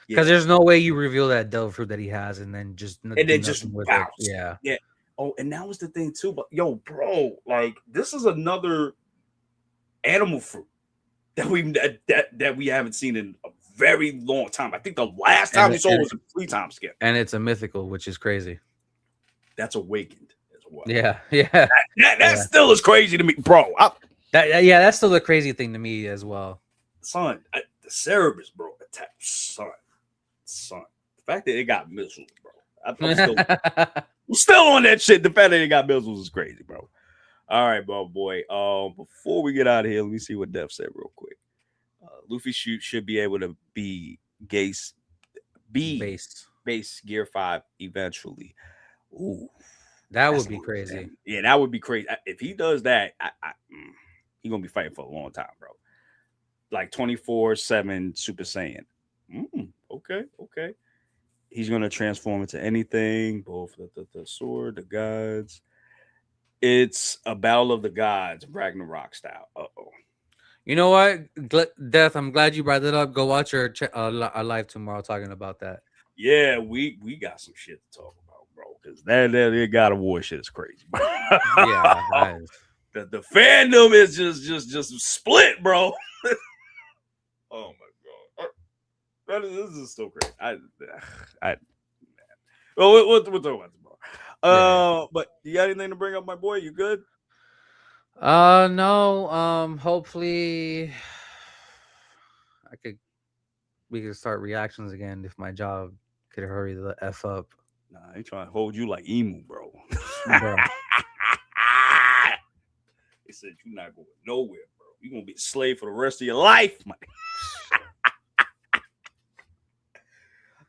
Because Yeah. there's no way you reveal that devil fruit that he has and then just And do then just nothing with it. bounce. Yeah. Yeah. Oh, and that was the thing too. But yo, bro, like this is another animal fruit that we haven't seen in a very long time. I think the last time we And saw was a 3 time skip. and it's a mythical, which is crazy. That's awakened as well. Yeah, yeah, That yeah. still is crazy to me, bro. Yeah, that's still a crazy thing to me as well. Son, the Cerebus, bro. Attack, son. The fact that it got missiles, bro. I'm still on that shit. The fact that it got missiles is crazy, bro. All right, bro, boy. Before we get out of here, let me see what Def said real quick. Luffy should be able to be Base. base Gear 5 eventually. Ooh, That that's would be crazy. understanding. Yeah, that would be crazy. If he does that, he's gonna be fighting for a long time, bro. Like 24/7 Super Saiyan. Okay. He's gonna transform into anything, both the sword, the gods. It's a battle of the gods, Ragnarok style. Uh-oh. You know what, Death? I'm glad you brought that up. Go watch our live tomorrow talking about that. Yeah, we got some shit to talk about, bro. Because that God of War shit is crazy. Yeah, the fandom is just split, bro. Oh my god, this is so crazy. Well, we'll talk about it tomorrow. But you got anything to bring up, my boy? You good? No. Hopefully, we could start reactions again if my job could hurry the f up. Nah, I ain't trying to hold you like Emu, bro. Bro. They said you're not going nowhere, bro. You're gonna be a slave for the rest of your life, man.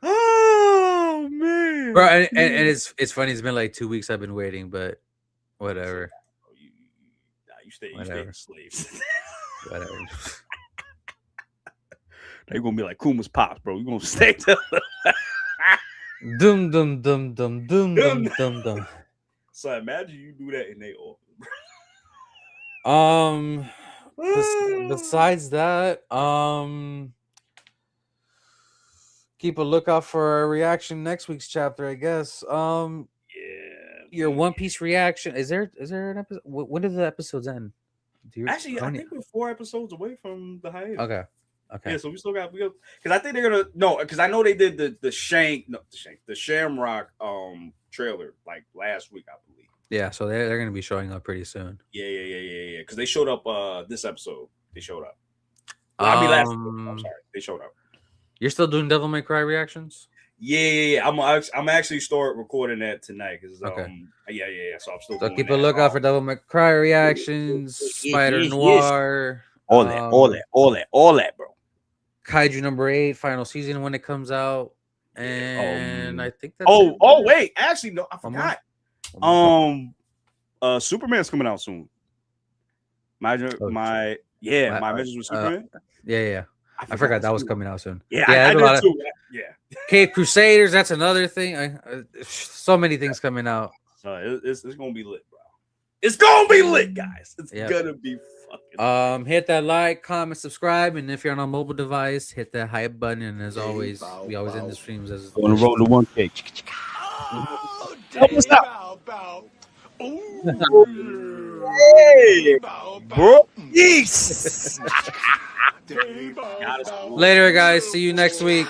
Oh man, Bro, and it's funny. It's been like 2 weeks I've been waiting, but whatever. You stay slaves. Whatever. They're gonna be like Kuma's pops, bro. You're gonna stay till Dum dum dum dum dum dum dum dum. So imagine you do that in their office. Besides that, keep a lookout for our reaction next week's chapter, I guess. Yeah. Your One Piece reaction. Is there an episode? When did the episodes end? Actually, I think we're 4 episodes away from the hiatus. Okay. Yeah, so we got because I think they're gonna because I know they did the Shamrock trailer like last week, I believe. Yeah, so they're gonna be showing up pretty soon. Yeah. Because they showed up this episode. They showed up. Well, last episode, I'm sorry, they showed up. You're still doing Devil May Cry reactions? Yeah. I'm actually start recording that tonight because Okay. yeah. So I'm still So doing keep a that. lookout for Devil May Cry reactions, Spider Yes. Noir, All that, bro. Kaiju number 8, final season when it comes out, Yeah. and I think that's it. Wait. Actually, no, I One more? forgot. One more? Superman's coming out soon. My shit. my message with Superman. Yeah. I forgot that was coming out soon. Yeah, Yeah, I there's a did lot of too. Yeah. Cape Crusaders. That's another thing. So many things coming out. So it's gonna be lit, bro. It's gonna be lit, guys. It's Yep. gonna be fucking lit. Hit that like, comment, subscribe, and if you're on a mobile device, hit that hype button. And as always, we always end the streams as Gonna roll the 1K. Oh, What's up? bow, bow. Hey, bro. Yes. Later, guys. See you next week.